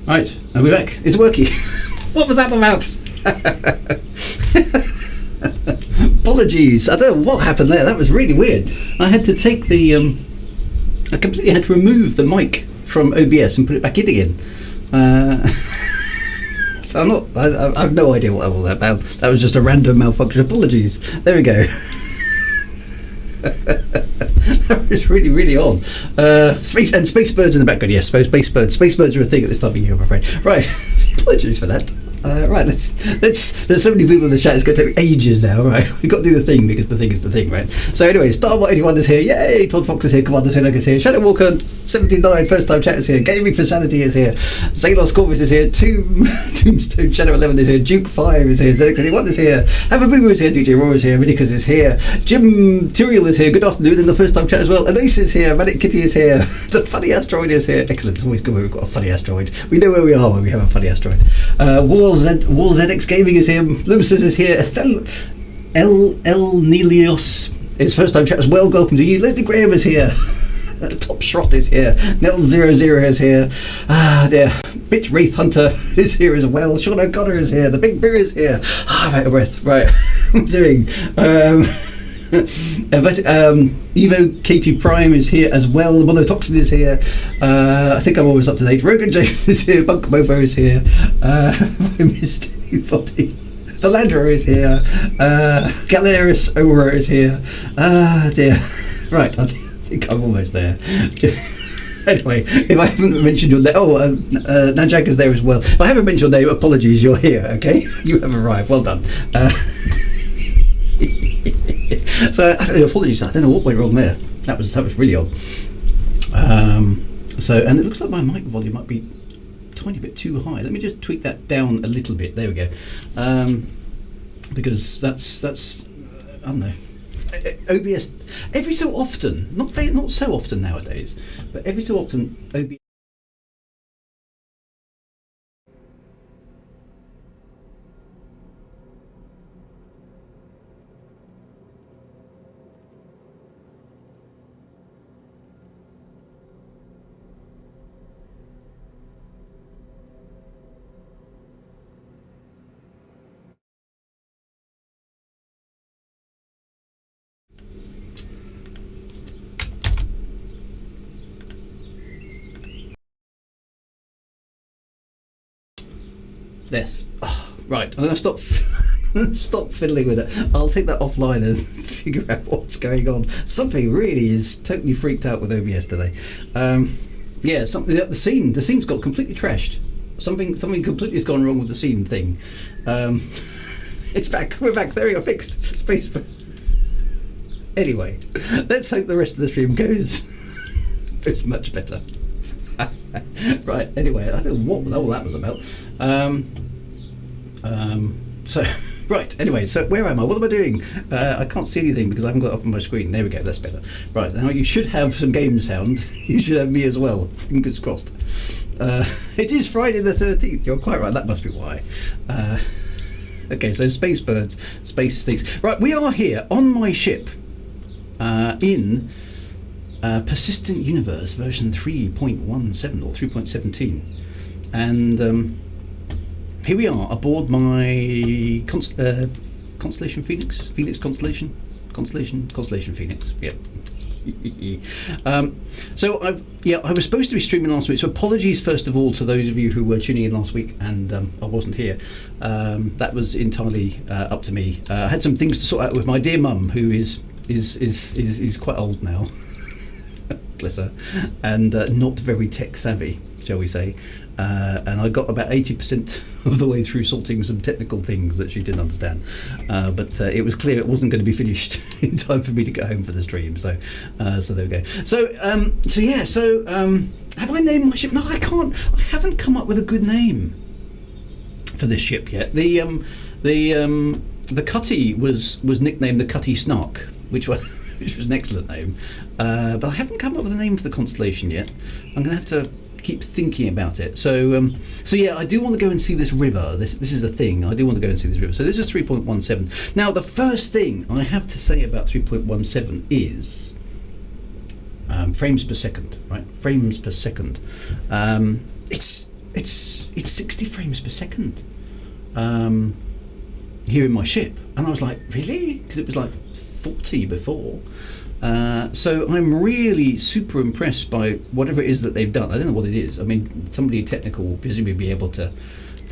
Right, and we're back. It's working. What was that about? Apologies. I don't know what happened there. That was really weird. I had to take the... I completely had to remove the mic from OBS and put it back in again. So I'm not... I have no idea what all that about. That was just a random malfunction. Apologies. There we go. That was really, really odd. Space birds in the background. Yes, space birds. Space birds are a thing at this time of year, I'm afraid. Right. Apologies for that. Right, let's. There's so many people in the chat. It's going to take me ages now. Right, we've got to do the thing because the thing is the thing, right? So anyway, Starbot81 is here. Yay! Todd Fox is here. Commander Sinnock is here. Shadow Walker 79 first time chat is here. Gaming for Sanity is here. Xalos Corvus is here. Tombstone Shadow 11 is here. Duke 5 is here. ZX81 is here. Have a Boomer is here. DJ Raw is here. Ridicus is here. Jim Turiel is here. Good afternoon in the first time chat as well. Anase is here. Manic Kitty is here. The funny asteroid is here. Excellent. It's always good when we've got a funny asteroid. We know where we are when we have a funny asteroid. War ZX Gaming is here. Lumisus is here. El Nelios is first time chat as well. Welcome to you. Leslie Graham is here. Top Shrot is here. Nell00 is here. Dear. Bitch Wraith Hunter is here as well. Sean O'Connor is here. The Big Bear is here. Right, a breath. Right. I'm doing. Evo Katie Prime is here as well. Monotoxin is here. I think I'm always up to date. Rogan James is here. Bunk Mofo is here. I missed anybody. The Landra is here. Galeris Ora is here. Dear. Right, I think I'm almost there. Anyway, if I haven't mentioned your name, Najak is there as well. If I haven't mentioned your name, apologies, you're here, okay? You have arrived, well done. So, apologies, I don't know what went wrong there. That was really odd. And it looks like my mic volume might be a tiny bit too high. Let me just tweak that down a little bit. There we go. Because that's I don't know. OBS every so often, not so often nowadays, but every so often OBS. Yes. Oh, right. I'm going to stop fiddling with it. I'll take that offline and figure out what's going on. Something really is totally freaked out with OBS today. Yeah, something. The scene's got completely trashed. Something completely has gone wrong with the scene thing. It's back. We're back. There we are. Fixed. Space. Anyway, let's hope the rest of the stream goes much better. Right. Anyway, I don't know what all that was about. So right. Anyway, so where am I? What am I doing? I can't see anything because I haven't got it up on my screen. There we go. That's better. Right. Now you should have some game sound. You should have me as well. Fingers crossed. It is Friday the 13th. You're quite right. That must be why. Okay. So space birds, space things. Right. We are here on my ship. In. Persistent Universe version 3.17 or 3.17, and here we are aboard my Constellation Phoenix Constellation Phoenix. Yep. So I was supposed to be streaming last week, so apologies first of all to those of you who were tuning in last week and I wasn't here. That was entirely up to me. I had some things to sort out with my dear mum, who is quite old now. Bless her, and not very tech savvy, shall we say, and I got about 80% of the way through sorting some technical things that she didn't understand, but it was clear it wasn't going to be finished in time for me to get home for the stream, so there we go. So have I named my ship? No, I haven't come up with a good name for this ship yet. The Cutty was nicknamed the Cutty Snark, which was an excellent name, but I haven't come up with a name for the constellation yet. I'm going to have to keep thinking about it. So yeah, I do want to go and see this river. This is a thing. I do want to go and see this river. So this is 3.17. Now, the first thing I have to say about 3.17 is frames per second. Right, frames per second. It's it's 60 frames per second here in my ship, and I was like, really? Because it was like 40 before. So I'm really super impressed by whatever it is that they've done. I don't know what it is. I mean, somebody technical will presumably be able to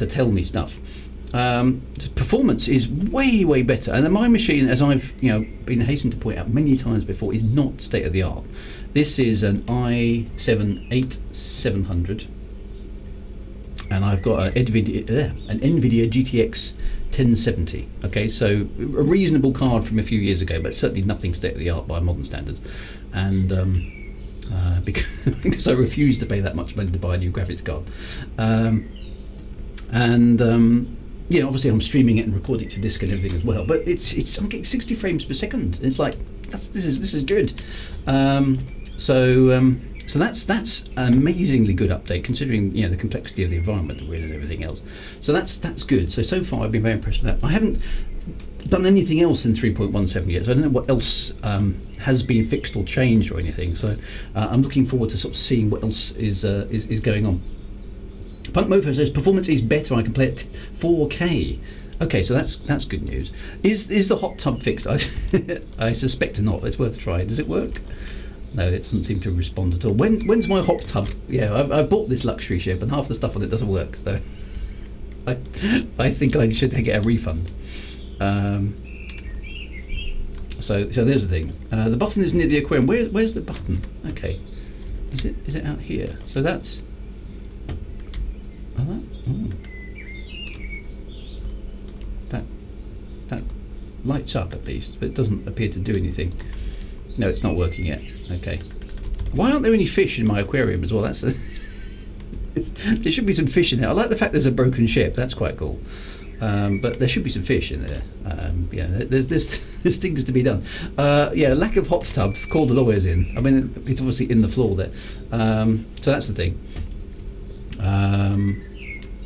tell me stuff. Performance is way better, and my machine, as I've been hastened to point out many times before, is not state of the art. This is an i7-8700, and I've got an NVIDIA GTX 1070. Okay, so a reasonable card from a few years ago, but certainly nothing state of the art by modern standards. And because I refuse to pay that much money to buy a new graphics card, obviously I'm streaming it and recording it to disk and everything as well. But I'm getting 60 frames per second. It's like this is good. So that's an amazingly good update, considering the complexity of the environment that we're in and everything else. So that's good. So far I've been very impressed with that. I haven't done anything else in 3.17 yet, so I don't know what else has been fixed or changed or anything. So I'm looking forward to sort of seeing what else is going on. Punk Mofo says performance is better. I can play it 4K. Okay, so that's good news. Is the hot tub fixed? I suspect not. It's worth a try. Does it work? No, it doesn't seem to respond at all. When's my hot tub? Yeah, I've bought this luxury ship, and half the stuff on it doesn't work. So I think I should get a refund. So there's the thing. The button is near the aquarium. Where's the button? Okay, is it out here? So that's. That lights up at least, but it doesn't appear to do anything. No, it's not working yet. Okay. Why aren't there any fish in my aquarium as well? There should be some fish in there. I like the fact there's a broken ship. That's quite cool. But there should be some fish in there. There's things to be done. Lack of hot tub. Call the lawyers in. I mean, it's obviously in the floor there. So that's the thing.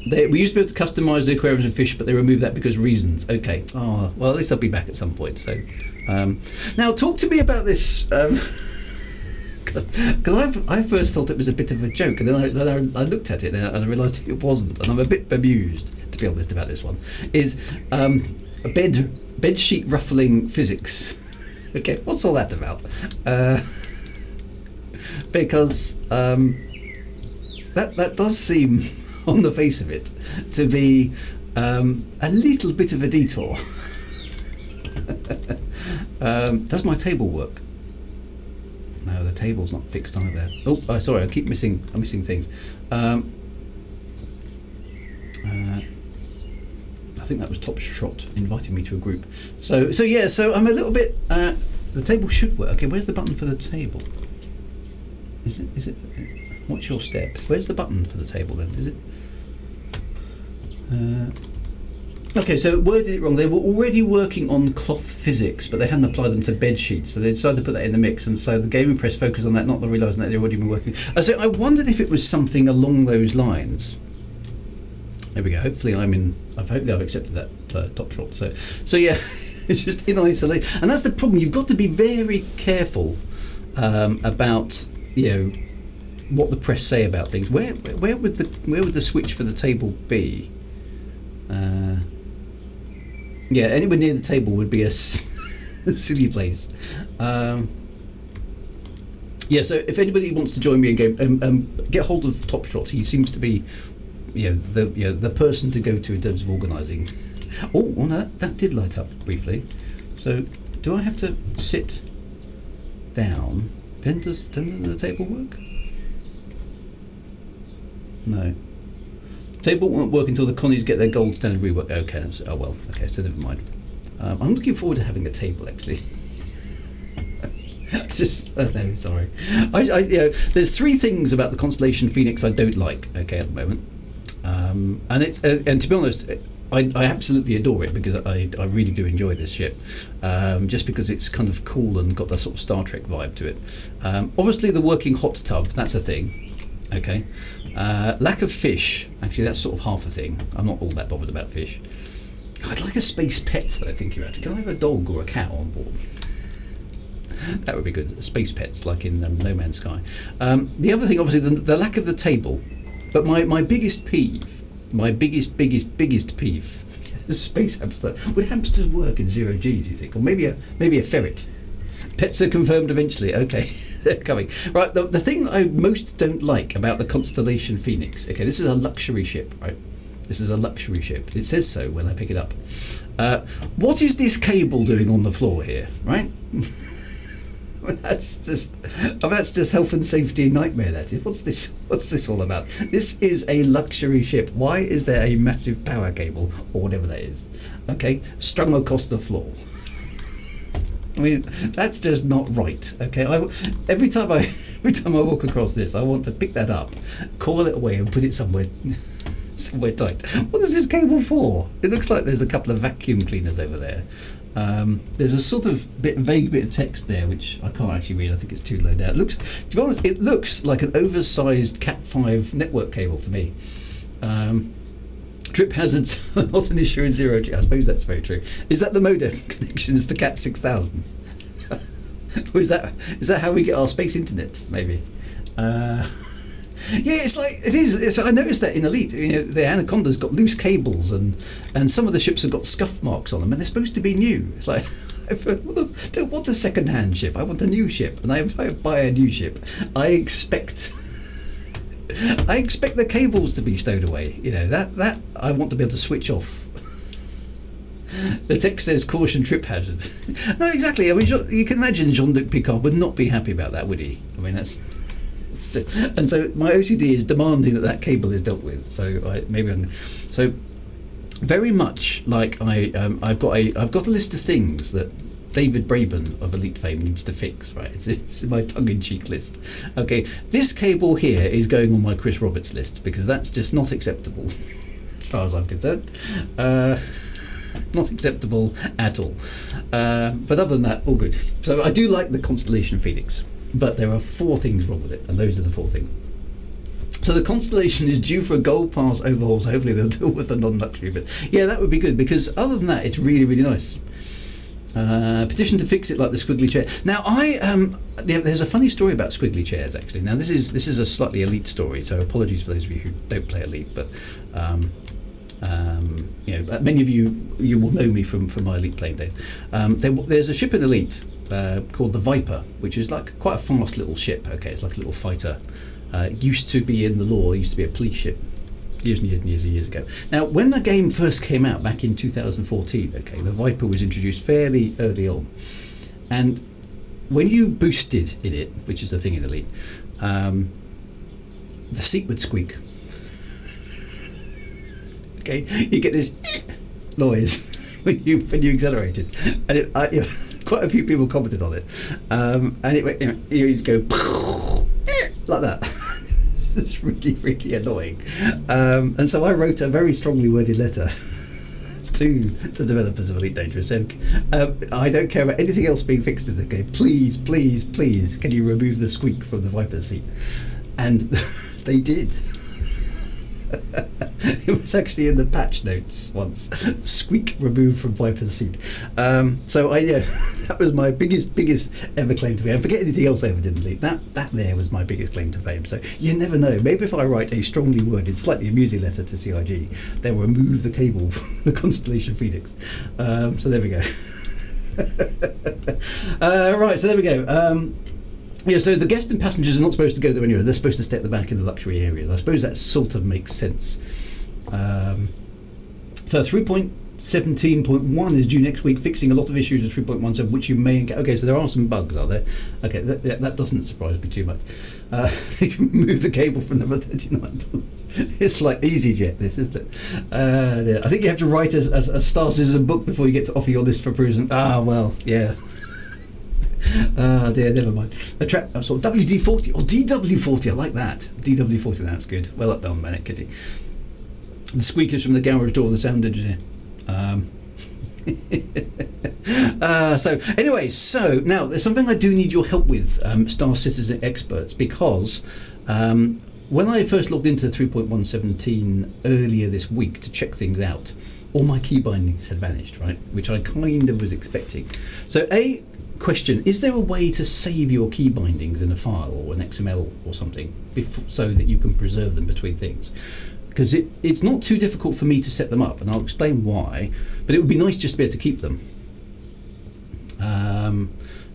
We used to be able to customise the aquariums and fish, but they removed that because reasons. Okay. Oh, well, at least I'll be back at some point. So, now talk to me about this, because I first thought it was a bit of a joke, and then I looked at it and I realised it wasn't, and I'm a bit bemused, to be honest, about this one. Is a bed sheet ruffling physics? Okay, what's all that about? Because that does seem, on the face of it, to be a little bit of a detour. Does my table work? No, the table's not fixed either. Oh, sorry, I'm missing things. I think that was Top Shot inviting me to a group. So I'm a little bit. The table should work. Okay, where's the button for the table? Is it? What's your step? Where's the button for the table then? Is it? Okay, so worded it wrong. They were already working on cloth physics, but they hadn't applied them to bed sheets, so they decided to put that in the mix, and so the gaming press focused on that, not realising that they'd already been working. So I wondered if it was something along those lines. There we go. Hopefully I've accepted that Top Shot. So yeah, it's just in isolation, and that's the problem. You've got to be very careful about what the press say about things. Where would the switch for the table be? Anywhere near the table would be a silly place. So if anybody wants to join me in game, get hold of Top Shot. He seems to be, the person to go to in terms of organising. Oh, no, that did light up briefly. So, do I have to sit down? Then does the table work? No. Table won't work until the Connies get their gold standard rework. Okay, so never mind. I'm looking forward to having a table, actually. No, sorry. There's three things about the Constellation Phoenix I don't like. Okay, at the moment, and to be honest, I absolutely adore it because I really do enjoy this ship, just because it's kind of cool and got that sort of Star Trek vibe to it. Obviously, the working hot tub, that's a thing. Okay. Lack of fish, actually that's sort of half a thing. I'm not all that bothered about fish. I'd like a space pet that I think about. Can I have a dog or a cat on board? That would be good. Space pets, like in No Man's Sky. The other thing, obviously, the lack of the table. But my biggest peeve, my biggest peeve, space hamster. Would hamsters work in 0G, do you think? Or maybe a ferret? Pets are confirmed eventually. Okay, they're coming. Right, the thing I most don't like about the Constellation Phoenix, okay, this is a luxury ship, right? This is a luxury ship. It says so when I pick it up. What is this cable doing on the floor here, right? That's just health and safety nightmare, that is. What's this all about? This is a luxury ship. Why is there a massive power cable, or whatever that is, okay, strung across the floor? I mean, that's just not right, okay? Every time I walk across this, I want to pick that up, coil it away and put it somewhere tight. What is this cable for? It looks like there's a couple of vacuum cleaners over there. There's a sort of vague bit of text there which I can't actually read. I think it's too low down. To be honest, it looks like an oversized Cat5 network cable to me. Trip hazards are not an issue in 0G. I suppose that's very true. Is that the modem connection? Is the Cat 6000? Or is that how we get our space internet? Maybe. Yeah, it's like it is. I noticed that in Elite, the Anaconda's got loose cables, and some of the ships have got scuff marks on them, and they're supposed to be new. It's like, I don't want a second-hand ship. I want a new ship, and if I buy a new ship, I expect the cables to be stowed away. That I want to be able to switch off. The text says caution trip hazard. No, exactly. I mean, you can imagine Jean-Luc Picard would not be happy about that, would he? I mean, that's. And so my OCD is demanding that cable is dealt with. So so very much like I've got a list of things that David Braben of Elite fame needs to fix. Right, it's my tongue-in-cheek list. Okay, this cable here is going on my Chris Roberts list because that's just not acceptable, as far as I'm concerned. Not acceptable at all. But other than that, all good. So I do like the Constellation Phoenix. But there are 4 things wrong with it, and those are the 4 things. So the Constellation is due for a Gold Pass overhaul, so hopefully they'll deal with the non-luxury bit. Yeah, that would be good, because other than that, it's really, really nice. Petition to fix it like the squiggly chair. Now, there's a funny story about squiggly chairs, actually. Now, this is a slightly Elite story, so apologies for those of you who don't play Elite, but many of you will know me from my Elite playing days. There's a ship in Elite called the Viper, which is like quite a fast little ship. Okay, it's like a little fighter. Used to be in the lore, used to be a police ship years and years and years and years ago. Now, when the game first came out back in 2014, okay, the Viper was introduced fairly early on, and when you boosted in it, which is the thing in Elite, the seat would squeak. Okay, you get this noise when you accelerated, and quite a few people commented on it, and it went, you'd go like that. It's really, really annoying. And so I wrote a very strongly worded letter to the developers of Elite Dangerous, said, I don't care about anything else being fixed in the game. Please, please, please, can you remove the squeak from the Viper seat? And they did. It was actually in the patch notes once. Squeak removed from Viper's seat. So that was my biggest ever claim to fame. I forget anything else I ever did in Elite. That there was my biggest claim to fame. So you never know. Maybe if I write a strongly worded, slightly amusing letter to CIG, they'll remove the cable from the Constellation Phoenix. So there we go. Right, so there we go. So the guests and passengers are not supposed to go there anywhere. They're supposed to stay at the back in the luxury areas. I suppose that sort of makes sense. So 3.17.1 is due next week, fixing a lot of issues with 3.17, which you may encounter. Okay, so there are some bugs, are there? Okay, that doesn't surprise me too much. You can remove the cable for another $39. It's like EasyJet, this, isn't it? I think you have to write a Star Citizen book before you get to offer your list for perusal. Well, yeah. Dear, never mind. Sort of WD-40 or DW-40, I like that. DW-40, that's good. Well done, Manic Kitty. The squeakers from the garage door of the sound engineer. So now there's something I do need your help with, Star Citizen experts, because when I first logged into 3.117 earlier this week to check things out, all my key bindings had vanished, right? Which I kind of was expecting. So question: is there a way to save your key bindings in a file or an XML or something, so that you can preserve them between things? Because it's not too difficult for me to set them up, and I'll explain why. But it would be nice just to be able to keep them.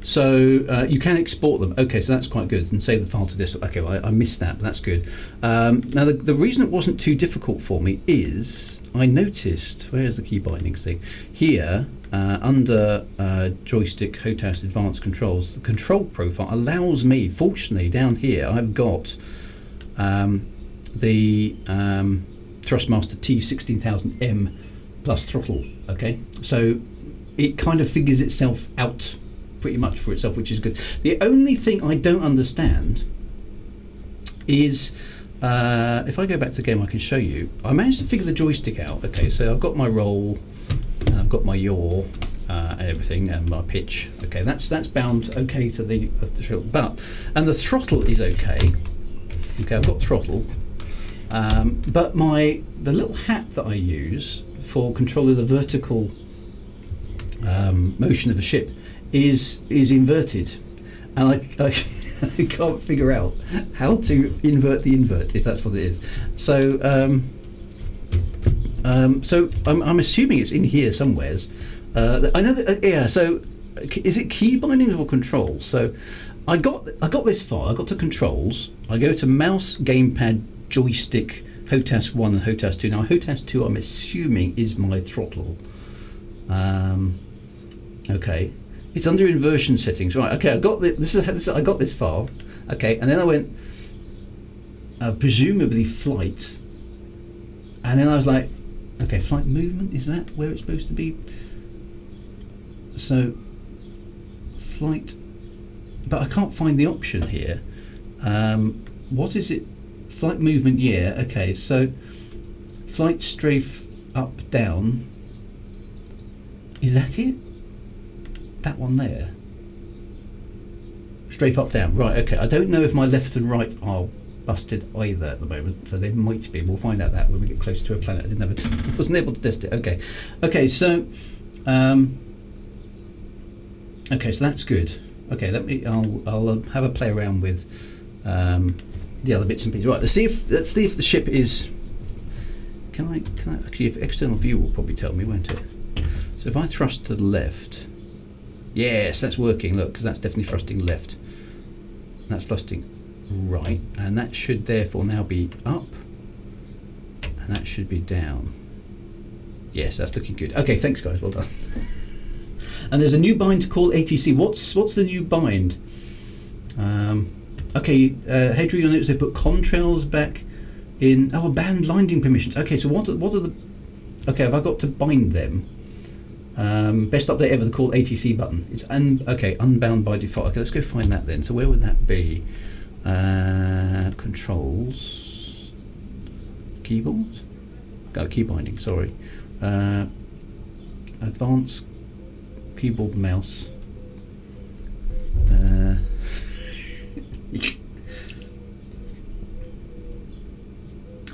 So you can export them. Okay, so that's quite good, and save the file to disk. Okay, well, I missed that, but that's good. Now the reason it wasn't too difficult for me is I noticed, where's the key bindings thing? Here, under joystick HOTAS advanced controls, the control profile allows me, fortunately down here I've got the Thrustmaster T16000M plus throttle. Okay, so it kind of figures itself out pretty much for itself, which is good. The only thing I don't understand is if I go back to the game, I can show you. I managed to figure the joystick out. Okay, so I've got my roll, and I've got my yaw, and everything, and my pitch. Okay, that's bound okay to the and the throttle is okay. Okay, I've got throttle, but the little hat that I use for controlling the vertical motion of a ship is inverted, and I can't figure out how to invert the invert, if that's what it is. So so I'm assuming it's in here somewheres. I know that yeah. So is it key bindings or controls? So I got this far. I got to controls. I go to mouse, gamepad, joystick, HOTAS 1 and HOTAS 2. Now HOTAS 2 I'm assuming is my throttle. Okay, it's under inversion settings. Right. Okay, I got this. I got this far. Okay, and then I went presumably flight, and then I was like, okay, flight movement, is that where it's supposed to be? So flight, but I can't find the option here. What is it? Flight movement, yeah. Okay, so flight strafe up down. Is that it? That one there. Strafe up down. Right. Okay. I don't know if my left and right are busted either at the moment, so they might be. We'll find out that when we get close to a planet. I didn't have wasn't able to test it. Okay. Okay. So. Okay. So that's good. Okay. I'll have a play around with the other bits and pieces. Right. Let's see if the ship is. Can I actually? If external view will probably tell me, won't it? So if I thrust to the left. Yes, that's working. Look, because that's definitely thrusting left. That's thrusting right, and that should therefore now be up, and that should be down. Yes, that's looking good. Okay, thanks guys, well done. And there's a new bind to call ATC. What's the new bind? Okay, Hedry, you'll notice they put contrails back in. Oh, banned landing permissions. Okay, so what are the? Okay, have I got to bind them? Best update ever, the call ATC button. It's unbound by default. Okay, let's go find that then. So where would that be? Controls, keyboard, key binding. Sorry, advanced keyboard, mouse.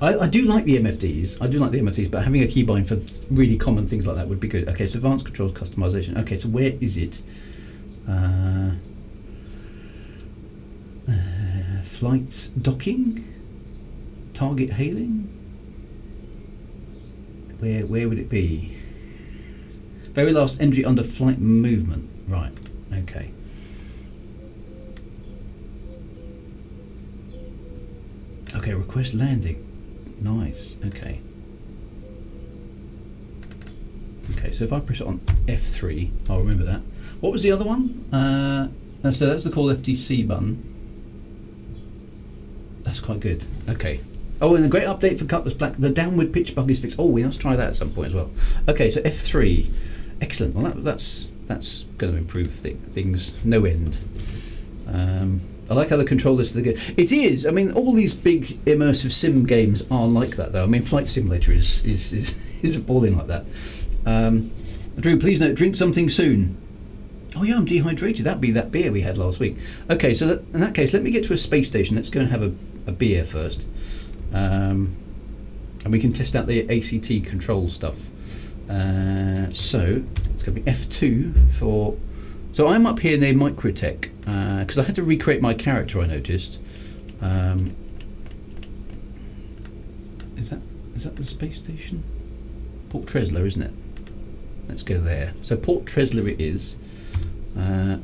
I do like the MFDs. But having a keybind for really common things like that would be good. Okay, so advanced controls customization. Okay, so where is it? Flight docking, target hailing. Where would it be? Very last entry under flight movement. Right. Okay. Okay, request landing. Nice. Okay. Okay, so if I press it on F3, I'll remember that. What was the other one? So that's the call FTC button. That's quite good. Okay. Oh, and a great update for Cutlass Black. The downward pitch bug is fixed. Oh, we must try that at some point as well. Okay, so F3. Excellent. Well, that's going to improve things no end. I like how the controllers for the game. It is. I mean, all these big immersive sim games are like that, though. I mean, Flight Simulator is appalling like that. Drew, please note, drink something soon. Oh yeah, I'm dehydrated. That'd be that beer we had last week. Okay, so in that case, let me get to a space station. Let's go and have a beer first, and we can test out the ACT control stuff. So it's going to be F2 for So I'm up here near Microtech because I had to recreate my character. I noticed. Is that the space station? Port Tresler, isn't it? Let's go there. So Port Tresler it is. I'm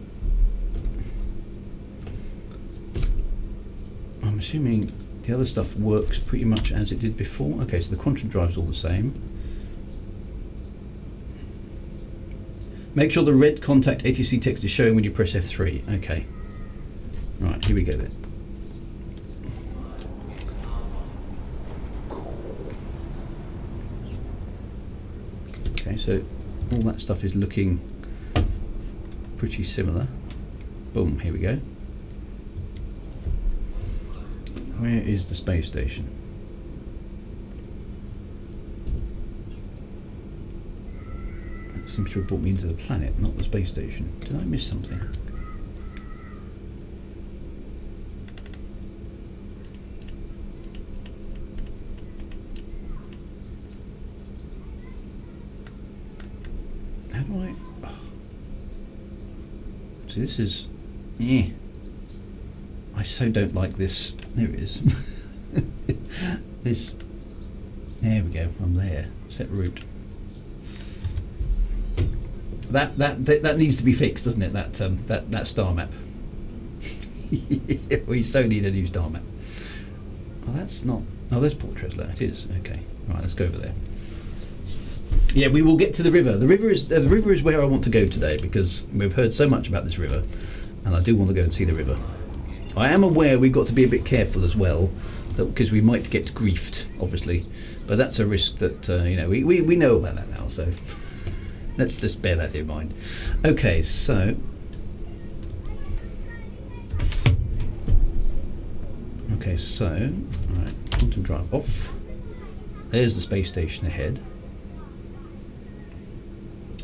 assuming the other stuff works pretty much as it did before. Okay, so the quantum drive's all the same. Make sure the red contact ATC text is showing when you press F3. Okay. Right, here we go then. Okay, so all that stuff is looking pretty similar. Boom, here we go. Where is the space station? That seems to have brought me into the planet, not the space station. Did I miss something? How do I... Oh. See, this is... Yeah. I so don't like this. There it is. This. There we go. I'm there. Set route. That needs to be fixed, doesn't it? That star map. We so need a new star map. Oh, that's not. Oh, there's Port Tresler. It is. Okay. Right. Let's go over there. Yeah, we will get to the river. The river is where I want to go today because we've heard so much about this river, and I do want to go and see the river. I am aware we've got to be a bit careful as well, because we might get griefed, obviously. But that's a risk that we know about that now. So let's just bear that in mind. Okay, so right, quantum drive off. There's the space station ahead.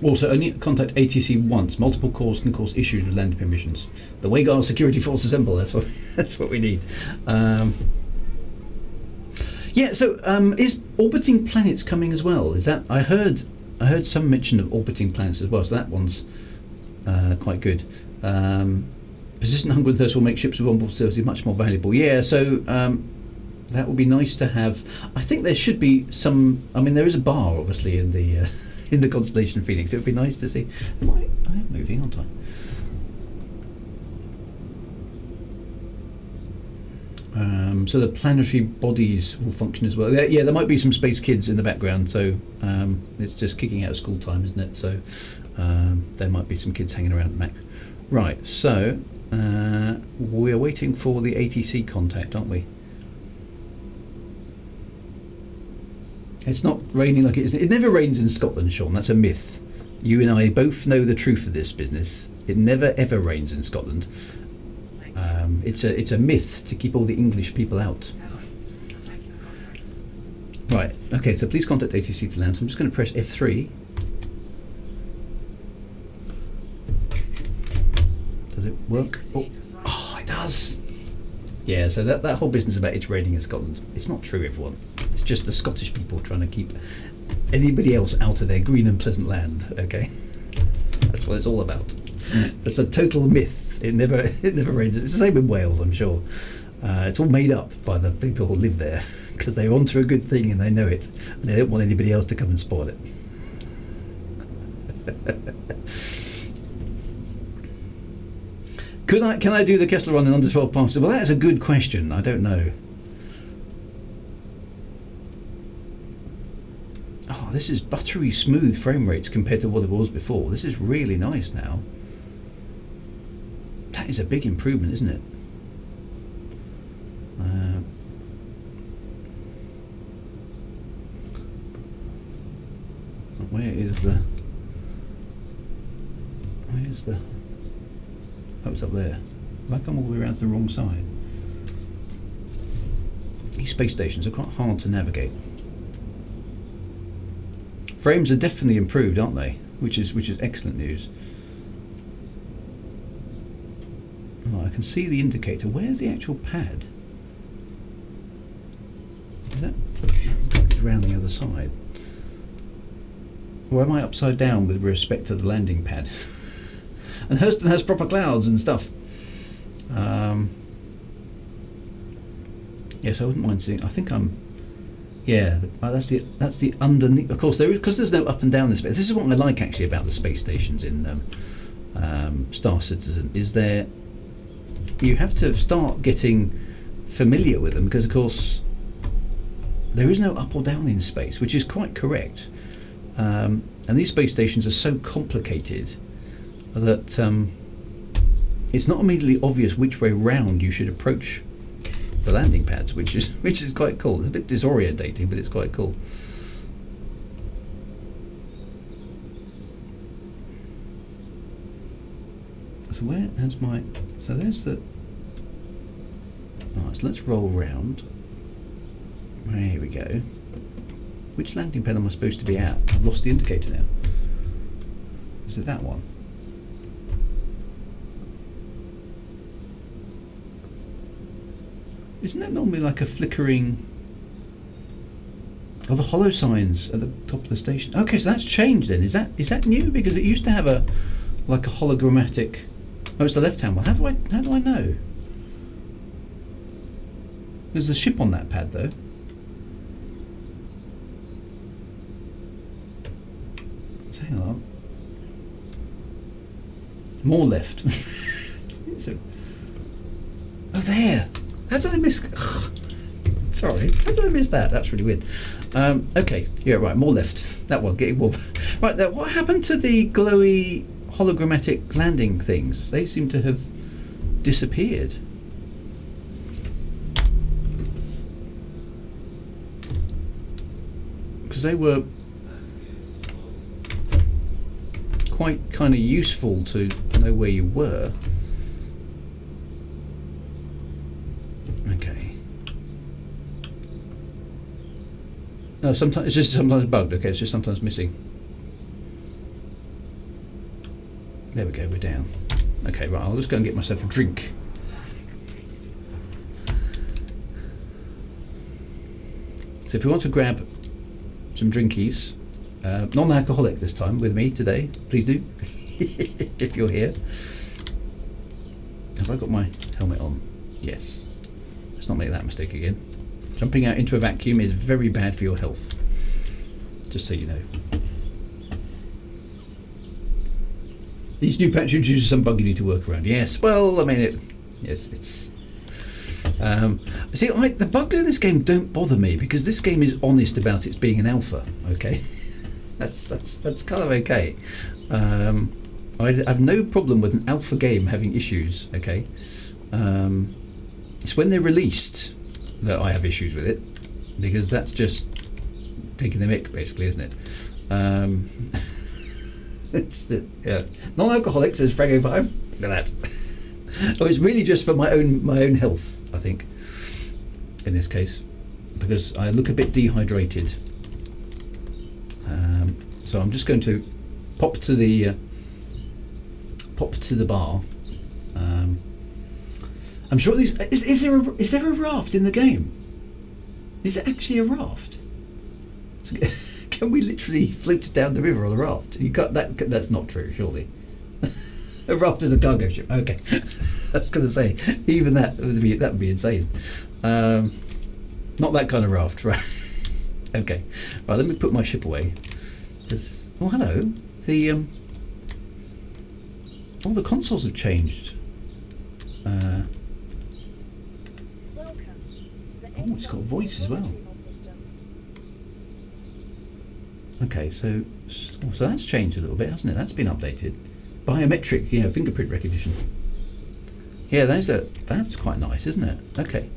Also, only contact ATC once. Multiple calls can cause issues with landing permissions. The Wagar security force assemble. That's what we need. Yeah. So, is orbiting planets coming as well? Is that I heard some mention of orbiting planets as well. So that one's quite good. Persistent hunger and thirst will make ships with onboard facilities much more valuable. Yeah. So that would be nice to have. I think there should be some. I mean, there is a bar obviously in the. In the constellation Phoenix. It would be nice to see. I am moving, aren't I? So the planetary bodies will function as well. Yeah, there might be some space kids in the background, so it's just kicking out of school time, isn't it? So there might be some kids hanging around the Mac. Right, so we're waiting for the ATC contact, aren't we? It's not raining like it is. It never rains in Scotland, Sean. That's a myth. You and I both know the truth of this business. It never ever rains in Scotland. It's a myth to keep all the English people out. Right. Okay. So please contact ATC to land. So I'm just going to press F3. Does it work? Oh, it does. Yeah. So that whole business about it's raining in Scotland. It's not true, everyone. It's just the Scottish people trying to keep anybody else out of their green and pleasant land. Okay, that's what it's all about. It's a total myth. It never rains. It's the same in Wales, I'm sure. It's all made up by the people who live there because they're onto a good thing and they know it, and they don't want anybody else to come and spoil it. Can I do the Kessler run in under 12 passes? Well, that is a good question. I don't know. This is buttery smooth frame rates compared to what it was before. This is really nice now. That is a big improvement, isn't it? Where's the... Oh, it's up there. Have I come all the way around to the wrong side? These space stations are quite hard to navigate. Frames are definitely improved, aren't they? Which is excellent news. Oh, I can see the indicator. Where's the actual pad? Is that round the other side? Or am I upside down with respect to the landing pad? And Hurston has proper clouds and stuff. Yes, I wouldn't mind seeing. I think I'm. Yeah, that's the underneath. Of course, because there's no up and down in space. This is what I like actually about the space stations in Star Citizen. Is there you have to start getting familiar with them, because of course there is no up or down in space, which is quite correct. And these space stations are so complicated that it's not immediately obvious which way round you should approach the landing pads, which is quite cool. It's a bit disorientating, but it's quite cool. So where has my... So there's the... Alright, so let's roll round. Here we go. Which landing pad am I supposed to be at? I've lost the indicator now. Is it that one? Isn't that normally like a flickering... Oh, the hollow signs at the top of the station. Okay, so that's changed then. Is that new? Because it used to have a hologrammatic... Oh, it's the left-hand one. How do I know? There's a ship on that pad though. So hang on. More left. So, oh, there. How did I miss? Sorry, how did I miss that? That's really weird. Okay, yeah, right. More left. That one getting warm. Right there. What happened to the glowy hologrammatic landing things? They seem to have disappeared. Because they were quite kind of useful to know where you were. Okay. No, sometimes it's just sometimes bugged. Okay, it's just sometimes missing. There we go. We're down. Okay, right. I'll just go and get myself a drink. So if you want to grab some drinkies, non-alcoholic this time with me today, please do. If you're here. Have I got my helmet on? Yes. Let's not make that mistake again. Jumping out into a vacuum is very bad for your health. Just so you know. These new patches introduce some bug you need to work around. Yes, well, I mean, it's... see, the bugs in this game don't bother me, because this game is honest about its being an alpha, okay? That's kind of okay. I have no problem with an alpha game having issues, okay? It's when they're released that I have issues with it, because that's just taking the mick, basically, isn't it? It's the, yeah. Non-alcoholic, says Frago5. Look at that. Oh, it's really just for my own health, I think, in this case, because I look a bit dehydrated. So I'm just going to pop to the bar. I'm sure these is there a raft in the game? Is it actually a raft? So, can we literally float down the river on a raft? You got that? That's not true, surely. A raft is a cargo ship. Okay, I was going to say even that would be insane. Not that kind of raft, right? Okay, right. Let me put my ship away. Because hello, all the consoles have changed. Oh, it's got a voice as well. Okay, so that's changed a little bit, hasn't it? That's been updated. Biometric, fingerprint recognition. Yeah, that's quite nice, isn't it? Okay.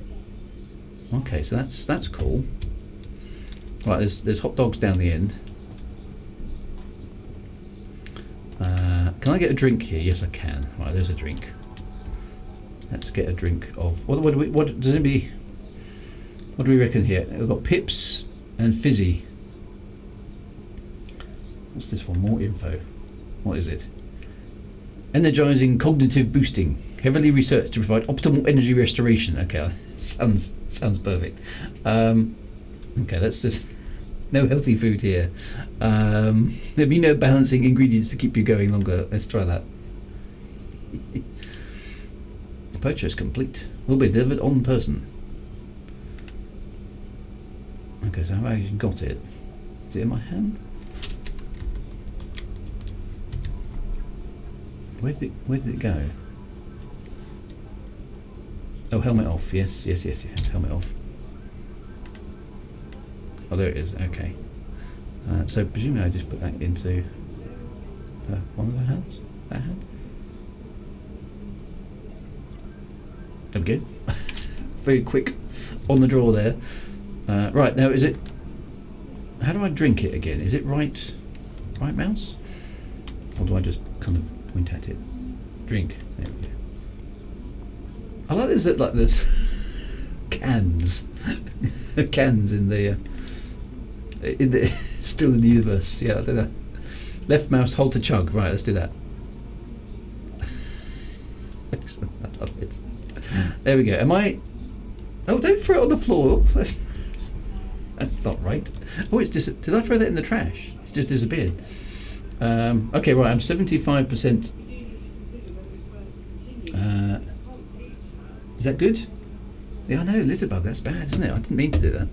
Okay, so that's cool. Right, there's hot dogs down the end. Can I get a drink here? Yes, I can. Right, there's a drink. Let's get a drink of what do we reckon here? We've got pips and fizzy. What's this one? More info. What is it? Energizing cognitive boosting, heavily researched to provide optimal energy restoration. Okay, sounds perfect. Okay, let's just no healthy food here. There'll be no balancing ingredients to keep you going longer. Let's try that. Purchase complete. Will be delivered on person. Okay, so have I actually got it? Is it in my hand? Where did it go? Oh, helmet off. Yes. Helmet off. Oh, there it is. Okay. So presumably I just put that into one of the hands. That hand. There we go. Very quick on the draw there. Right, now is it... How do I drink it again? Is it right mouse? Or do I just kind of point at it? Drink. There we go. I like this, that like there's cans. Cans in the still in the universe. Yeah, I don't know. Left mouse, hold to chug. Right, let's do that. Excellent. I love it. There we go. Am I... Oh, don't throw it on the floor. That's not right. Oh, it's did I throw that in the trash? It's just disappeared. Okay, right. I'm 75%. Is that good? Yeah, I know. Litterbug. That's bad, isn't it? I didn't mean to do that.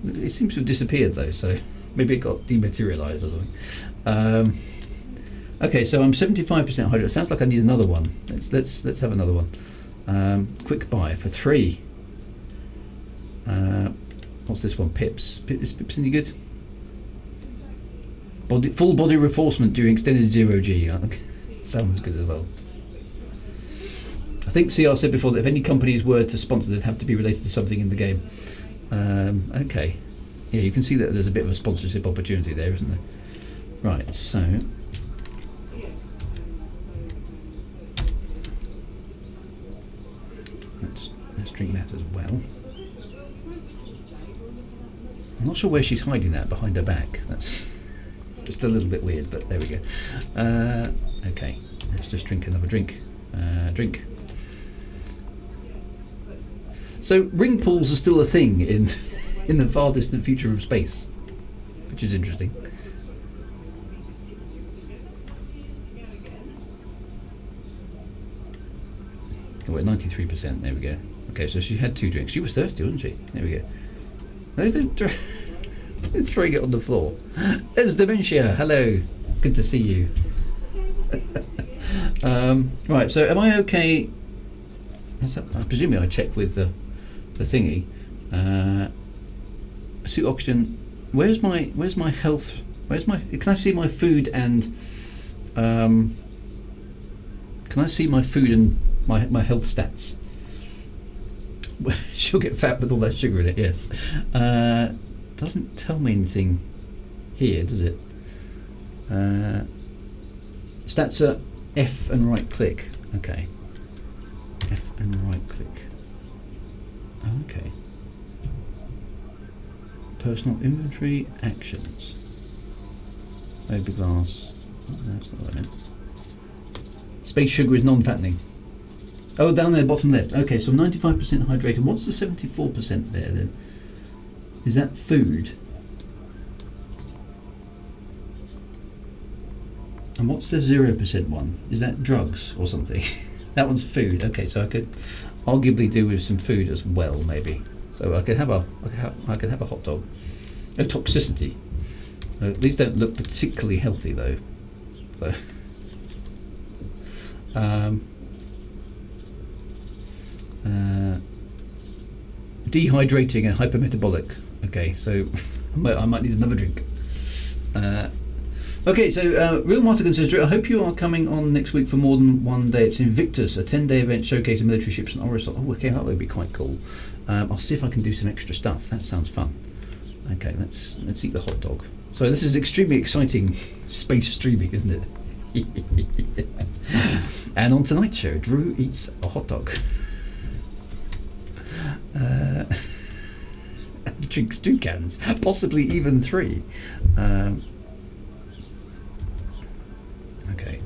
It seems to have disappeared though, so maybe it got dematerialized or something. Okay, so I'm 75% hydrate. Sounds like I need another one. Let's have another one. Quick buy for 3. What's this one? Pips. Is Pips any good? Full body reinforcement during extended 0G. Sounds good as well. I think CR said before that if any companies were to sponsor, they'd have to be related to something in the game. Okay. Yeah, you can see that there's a bit of a sponsorship opportunity there, isn't there? Right, so... Let's drink that as well. I'm not sure where she's hiding that behind her back. That's just a little bit weird, but there we go. Okay, let's just drink another drink. Drink. So ring pools are still a thing in the far distant future of space, which is interesting. Oh, we're at 93%. There we go. Okay, so she had 2 drinks. She was thirsty, wasn't she? There we go. No, don't throwing it on the floor. There's Dementia. Hello. Good to see you. Right, so am I okay? I presume I checked with the thingy. Suit oxygen. Where's my health? Can I see my food and can I see my food and my health stats? She'll get fat with all that sugar in it. Yes. Doesn't tell me anything here, does it? Stats are F and right click. Okay. F and right click. Okay. Personal inventory actions. Baby glass. Oh, that's not what I meant. Space sugar is non-fattening. Oh, down there, bottom left. Okay, so 95% hydrated. What's the 74% there then? Is that food? And what's the 0% one? Is that drugs or something? That one's food. Okay, so I could arguably do with some food as well, maybe. So I could have a hot dog. No toxicity. These don't look particularly healthy though. So, dehydrating and hypermetabolic. Okay, so I might need another drink. Okay, so Real Martigan says, I hope you are coming on next week for more than one day. It's Invictus, a 10-day event showcasing military ships and Orison. Oh, okay, that would be quite cool. I'll see if I can do some extra stuff. That sounds fun. Okay, let's eat the hot dog. So this is extremely exciting space streaming, isn't it? And on tonight's show, Drew eats a hot dog. Drinks 2 cans, possibly even 3. Okay.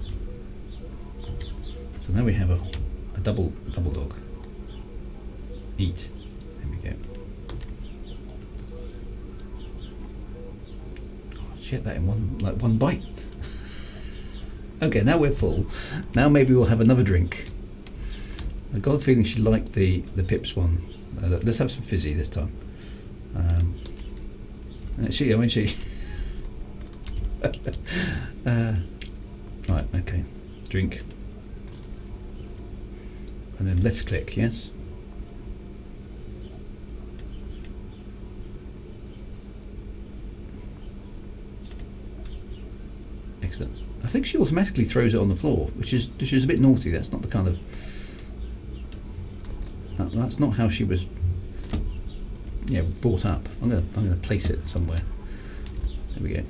So now we have a double dog. Eat. There we go. Oh, she had that in one bite. Okay, now we're full. Now maybe we'll have another drink. I've got a feeling she liked the Pips one. Let's have some fizzy this time. She, won't she? Right, okay. Drink. And then left click, yes? Excellent. I think she automatically throws it on the floor, which is a bit naughty. That's not the kind of... That's not how she was brought up. I'm gonna place it somewhere. There we go.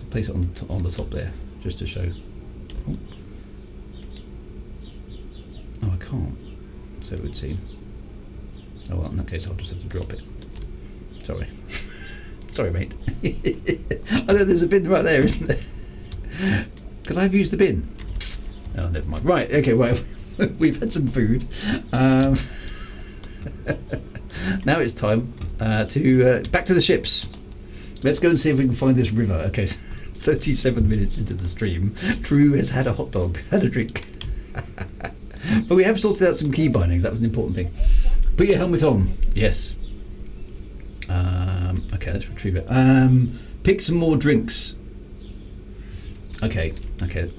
Place it on the top there, just to show. Oh, I can't. So it would seem. Oh well, in that case, I'll just have to drop it. Sorry. Sorry, mate. I know there's a bin right there, isn't there? Could I have used the bin? Oh, never mind. Right. Okay. Right. We've had some food. Now it's time to back to the ships. Let's go and see if we can find this river. Okay, 37 minutes into the stream, Drew has had a hot dog, had a drink. But we have sorted out some key bindings. That was an important thing. Put your helmet on. Yes. Okay, let's retrieve it. Pick some more drinks. Okay.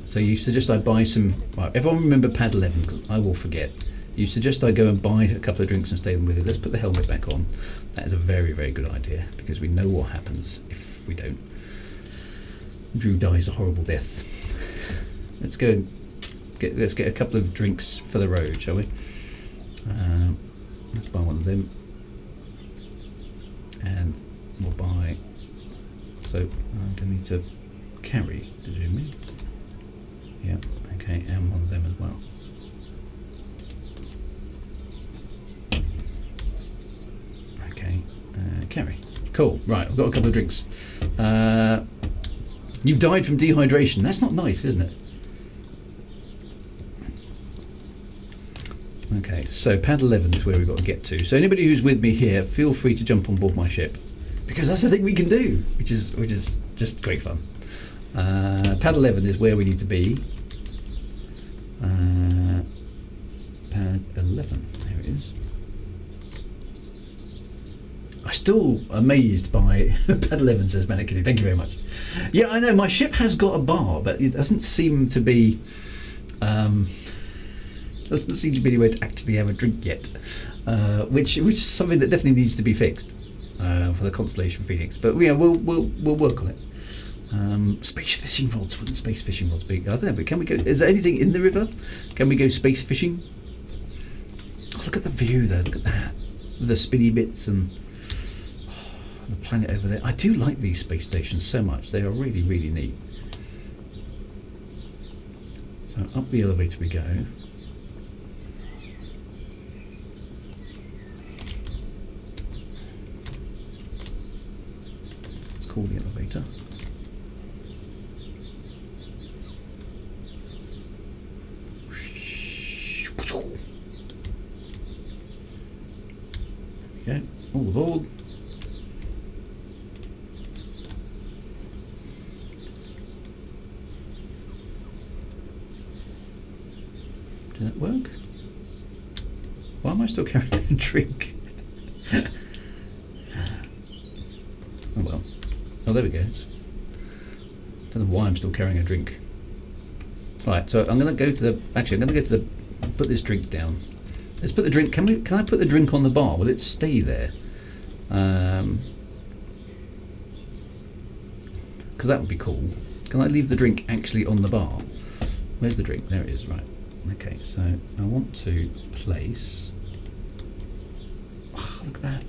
So you suggest I buy some... Right, everyone remember pad 11, because I will forget. You suggest I go and buy a couple of drinks and stay them with it. Let's put the helmet back on. That is a very, very good idea, because we know what happens if we don't. Drew dies a horrible death. Let's go and let's get a couple of drinks for the road, shall we? Let's buy one of them. And we'll buy... So I'm going to need to carry, presumably. Yeah, okay, and one of them as well. Okay, carry. Cool, right, I've got a couple of drinks. You've died from dehydration. That's not nice, isn't it? Okay, so pad 11 is where we've got to get to. So anybody who's with me here, feel free to jump on board my ship, because that's the thing we can do, which is just great fun. Pad 11 is where we need to be. Pad 11, there it is. I'm still amazed by pad 11, says Manic Kitty. Thank you very much. Yeah, I know my ship has got a bar, but it doesn't seem to be anywhere to actually have a drink yet, which is something that definitely needs to be fixed for the Constellation Phoenix. But yeah, we'll work on it. Space fishing rods. Wouldn't space fishing rods be? I don't know. But can we go? Is there anything in the river? Can we go space fishing? Oh, look at the view though. Look at that. The spinny bits and the planet over there. I do like these space stations so much. They are really, really neat. So up the elevator we go. Let's call the elevator. Okay, all aboard. Did that work? Why am I still carrying a drink? Oh well. Oh, there we go. Don't know why I'm still carrying a drink. Right, so I'm going to go to the... Actually, I'm going to go to the... Put this drink down. Let's put the drink... Can I put the drink on the bar? Will it stay there? Because that would be cool. Can I leave the drink actually on the bar? Where's the drink? There it is, right. Okay, so I want to place... Oh, look at that.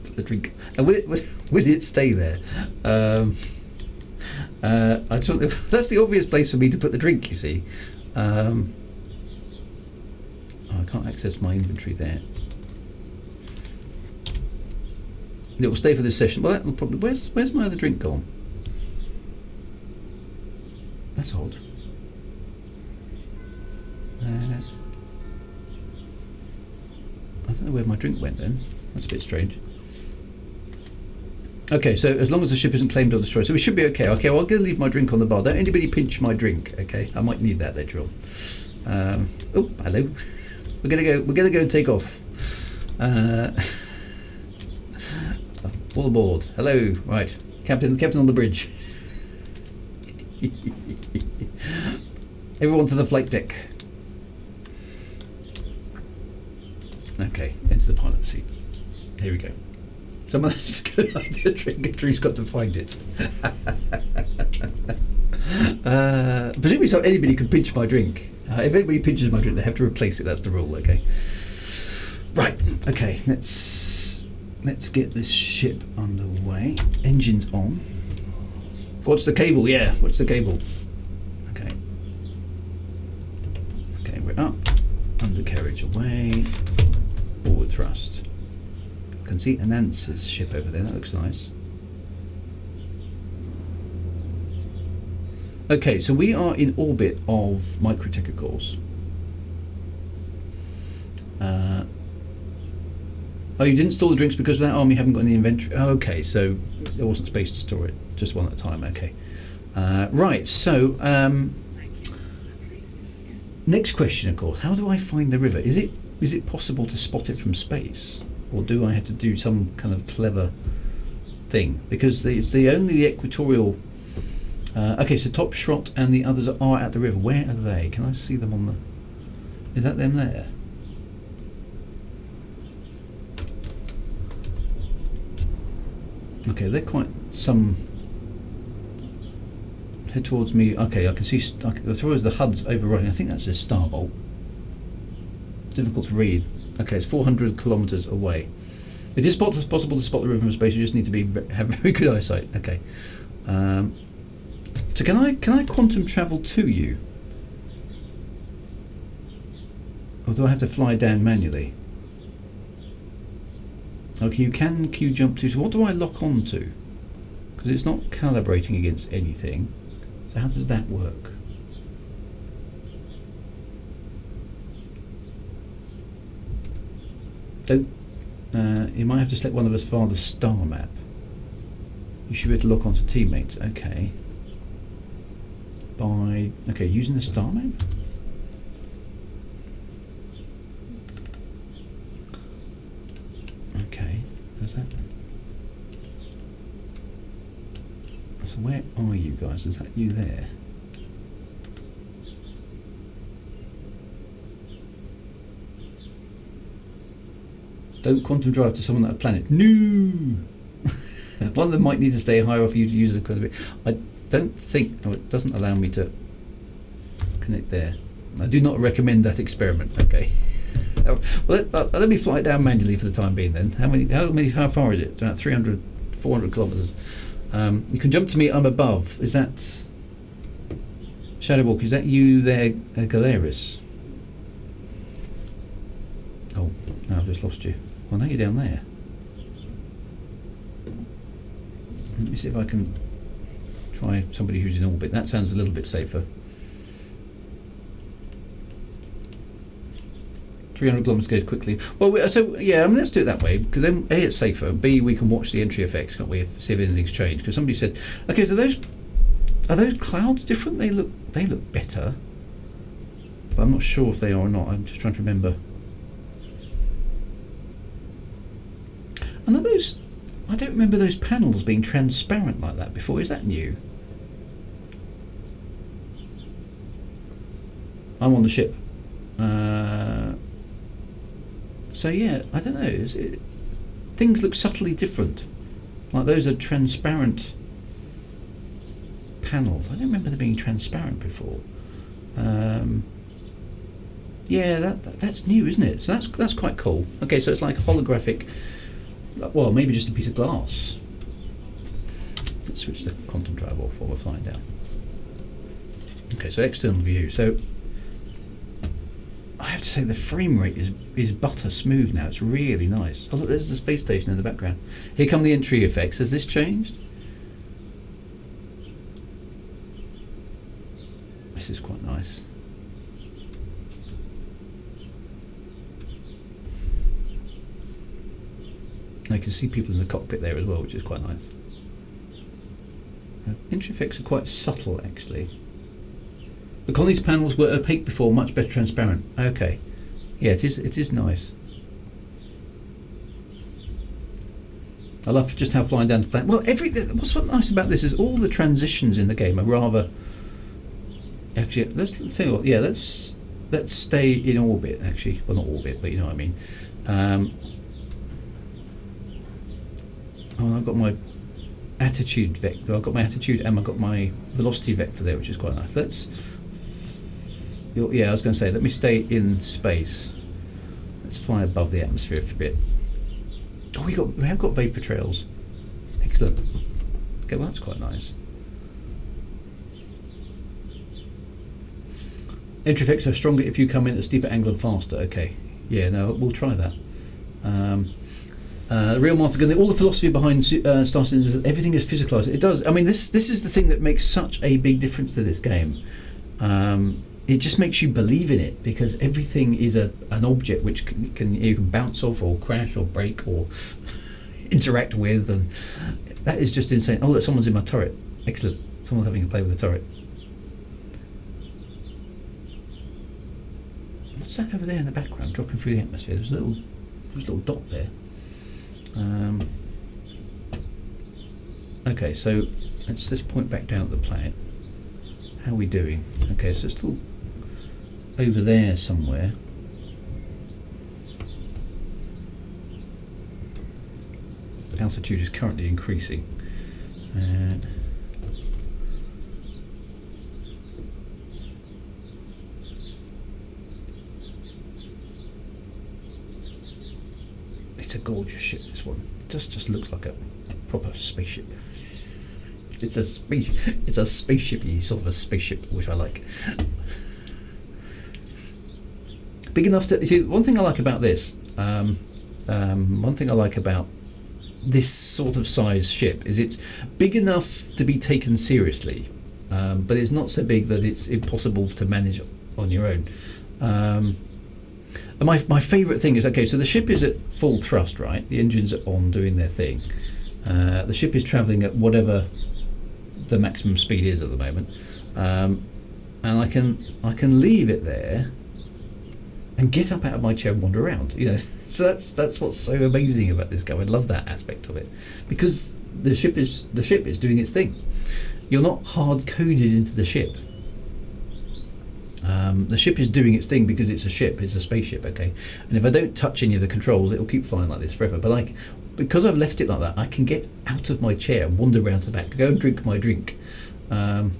Put the drink... will it stay there? I just want that's the obvious place for me to put the drink, you see. Oh, I can't access my inventory there. It will stay for this session. Well, that will probably... Where's my other drink gone? That's odd. I don't know where my drink went then. That's a bit strange. Okay, so as long as the ship isn't claimed or destroyed, so we should be okay. Okay, well, I'm going to leave my drink on the bar. Don't anybody pinch my drink, okay? I might need that later on. Oh, hello. We're gonna go and take off. All aboard. Hello. Right, Captain on the bridge. Everyone to the flight deck. Okay, into the pilot seat. Here we go. Someone has to go like the drink. Drew's got to find it. Presumably, so anybody can pinch my drink. If anybody pinches my drink, they have to replace it. That's the rule. Okay. Right. Okay. Let's get this ship underway. Engines on. Watch the cable. Yeah. Watch the cable. Okay. Okay. We're up. Undercarriage away. Forward thrust. Can see Anance's ship over there. That looks nice. Okay, so we are in orbit of Microtech, of course. Oh, you didn't store the drinks because of that? Oh, you haven't got any inventory. Oh, okay, so there wasn't space to store it. Just one at a time. Okay. Right. So next question, of course. How do I find the river? Is it possible to spot it from space? Or do I have to do some kind of clever thing? Because it's only the equatorial... okay, so Top Shot and the others are at the river. Where are they? Can I see them on the... Is that them there? Okay, they're quite some... Head towards me. Okay, I can see... the HUD's overriding. I think that's a starbolt. Difficult to read. Okay, it's 400 kilometers away. It is possible to spot the river from space. You just need to have very good eyesight. Okay. So can I quantum travel to you? Or do I have to fly down manually? Okay, you can Q jump to. So what do I lock on to? Because it's not calibrating against anything. So how does that work? You might have to select one of us via the star map. You should be able to lock onto teammates. Okay. Using the star map? Okay, there's that. So where are you guys? Is that you there? Don't quantum drive to someone at a planet. No! One of them might need to stay higher off you to use the equipment. I don't think... Oh, it doesn't allow me to connect there. I do not recommend that experiment. Okay. Well, let me fly it down manually for the time being then. How far is it? About 300, 400 kilometers. You can jump to me. I'm above. Is that... Shadowwalk, is that you there, Galeris? Oh, no, I've just lost you. Well, now you're down there. Let me see if I can try somebody who's in orbit. That sounds a little bit safer. 300 kilometers goes quickly. Well, so yeah, let's do it that way, because then A, it's safer. B, we can watch the entry effects, can't we? See if anything's changed. Because somebody said, okay, so are those clouds different? They look better, but I'm not sure if they are or not. I'm just trying to remember. And are those? I don't remember those panels being transparent like that before. Is that new? I'm on the ship. So yeah, I don't know. Things look subtly different. Like those are transparent panels. I don't remember them being transparent before. Yeah, that's new, isn't it? So that's quite cool. Okay, so it's like holographic. Well, maybe just a piece of glass. Let's switch the quantum drive off while we're flying down. Okay, so external view. So I have to say the frame rate is butter smooth now. It's really nice. Oh look, there's the space station in the background. Here come the entry effects. Has this changed? This is quite nice. I can see people in the cockpit there as well, which is quite nice. Entry effects are quite subtle, actually. The colony's panels were opaque before, much better transparent. Okay. Yeah, it is nice. I love just how flying down to planet. Well, what's nice about this is all the transitions in the game are rather. Actually, let's tell you what. Yeah, let's stay in orbit. Actually, well, not orbit, but you know what I mean. Oh, I've got my attitude vector. I've got my attitude and I've got my velocity vector there, which is quite nice. Yeah, I was going to say, let me stay in space. Let's fly above the atmosphere for a bit. Oh, we have got vapor trails. Excellent. Okay, well that's quite nice. Entry effects are stronger if you come in at a steeper angle and faster. Okay, yeah, no, we'll try that. Real Martin, all the philosophy behind Star Citizen is that everything is physicalized. It does. I mean, this is the thing that makes such a big difference to this game. It just makes you believe in it because everything is an object which you can bounce off or crash or break or interact with, and that is just insane. Oh look, someone's in my turret. Excellent. Someone's having a play with the turret. What's that over there in the background dropping through the atmosphere? There's a little dot there. Okay, so let's point back down at the planet. How are we doing? Okay, so it's still over there somewhere. Altitude is currently increasing. It's a gorgeous ship, this one. It just looks like a proper spaceship. It's a spaceship-y sort of a spaceship, which I like. Big enough to see. One thing I like about this, one thing I like about this sort of size ship is it's big enough to be taken seriously, but it's not so big that it's impossible to manage on your own. And my favourite thing is, okay, so the ship is at full thrust, right? The engines are on, doing their thing. The ship is travelling at whatever the maximum speed is at the moment, and I can leave it there and get up out of my chair and wander around. You know, so that's what's so amazing about this game. I love that aspect of it because the ship is doing its thing. You're not hard coded into the ship. The ship is doing its thing because it's a ship. It's a spaceship, okay. And if I don't touch any of the controls, it'll keep flying like this forever. But because I've left it like that, I can get out of my chair and wander around to the back, go and drink my drink. I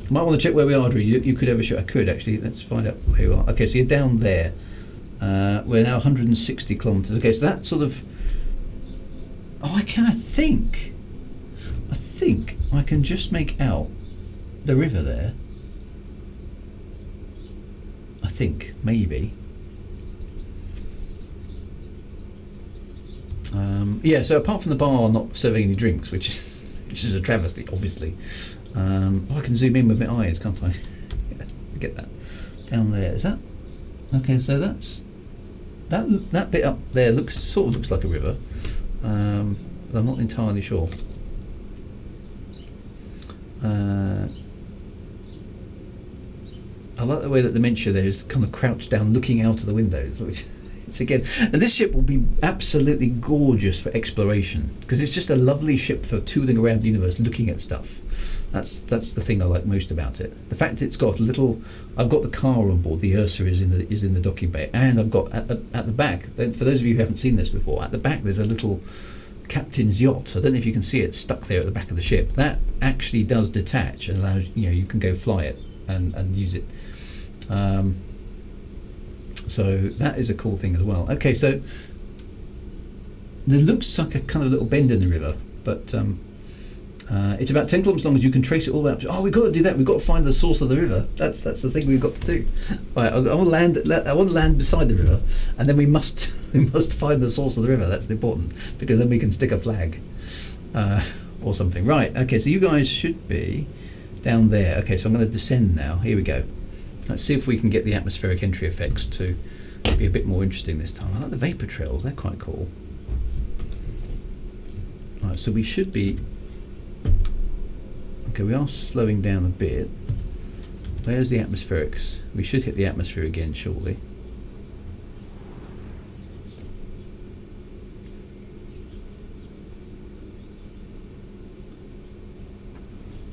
might want to check where we are, Drew. You could have a shot. I could actually. Let's find out where you are. Okay, so you're down there. We're now 160 kilometres. Okay, so that sort of. Oh, I think I can just make out the river there. I think maybe. Yeah. So apart from the bar not serving any drinks, which is a travesty, obviously. I can zoom in with my eyes, can't I? Get that down there. Is that okay? So that bit up there looks like a river, but I'm not entirely sure. I like the way that the Dementia there is kind of crouched down, looking out of the windows, which. Again, and this ship will be absolutely gorgeous for exploration because it's just a lovely ship for tooling around the universe, looking at stuff. That's the thing I like most about it. The fact that it's got I've got the car on board. The Ursa is in the docking bay, and I've got at the back. For those of you who haven't seen this before, at the back there's a little captain's yacht. I don't know if you can see it stuck there at the back of the ship. That actually does detach and allows you can go fly it and use it. So that is a cool thing as well. Okay, so there looks like a kind of little bend in the river, but it's about 10 kilometres long as you can trace it all the way up. Oh, we've got to do that. We've got to find the source of the river. That's the thing we've got to do. Right, I want to land beside the river, and then we must find the source of the river. That's important because then we can stick a flag or something. Right. Okay, so you guys should be down there. Okay, so I'm going to descend now. Here we go. Let's see if we can get the atmospheric entry effects to be a bit more interesting this time. I like the vapor trails, they're quite cool. Right, so we should be... Okay, we are slowing down a bit. Where's the atmospherics? We should hit the atmosphere again shortly.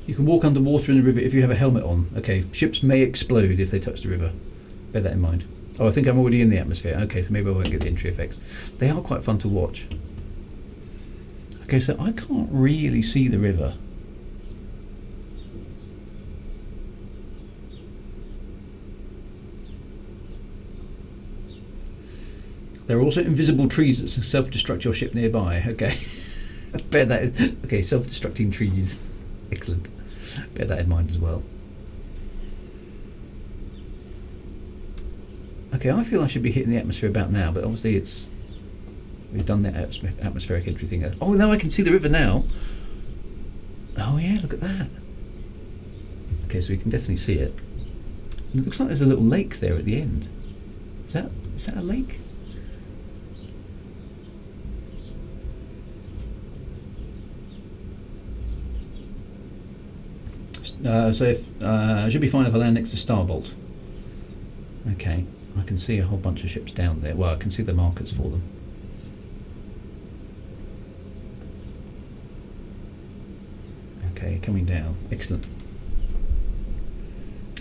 You can walk underwater in the river if you have a helmet on. Okay, ships may explode if they touch the river. Bear that in mind. Oh, I think I'm already in the atmosphere. Okay, so maybe I won't get the entry effects. They are quite fun to watch. Okay, so I can't really see the river. There are also invisible trees that self-destruct your ship nearby. Okay. Bear that. Okay, self-destructing trees. Excellent. Bear that in mind as well. Okay, I feel I should be hitting the atmosphere about now, but obviously we've done that atmospheric entry thing. Oh, now I can see the river now. Oh yeah, look at that. Okay, so we can definitely see it. It looks like there's a little lake there at the end. Is that a lake? So if it should be fine if I land next to Starbolt. Okay, I can see a whole bunch of ships down there. Well, I can see the markers for them. Okay, coming down. Excellent.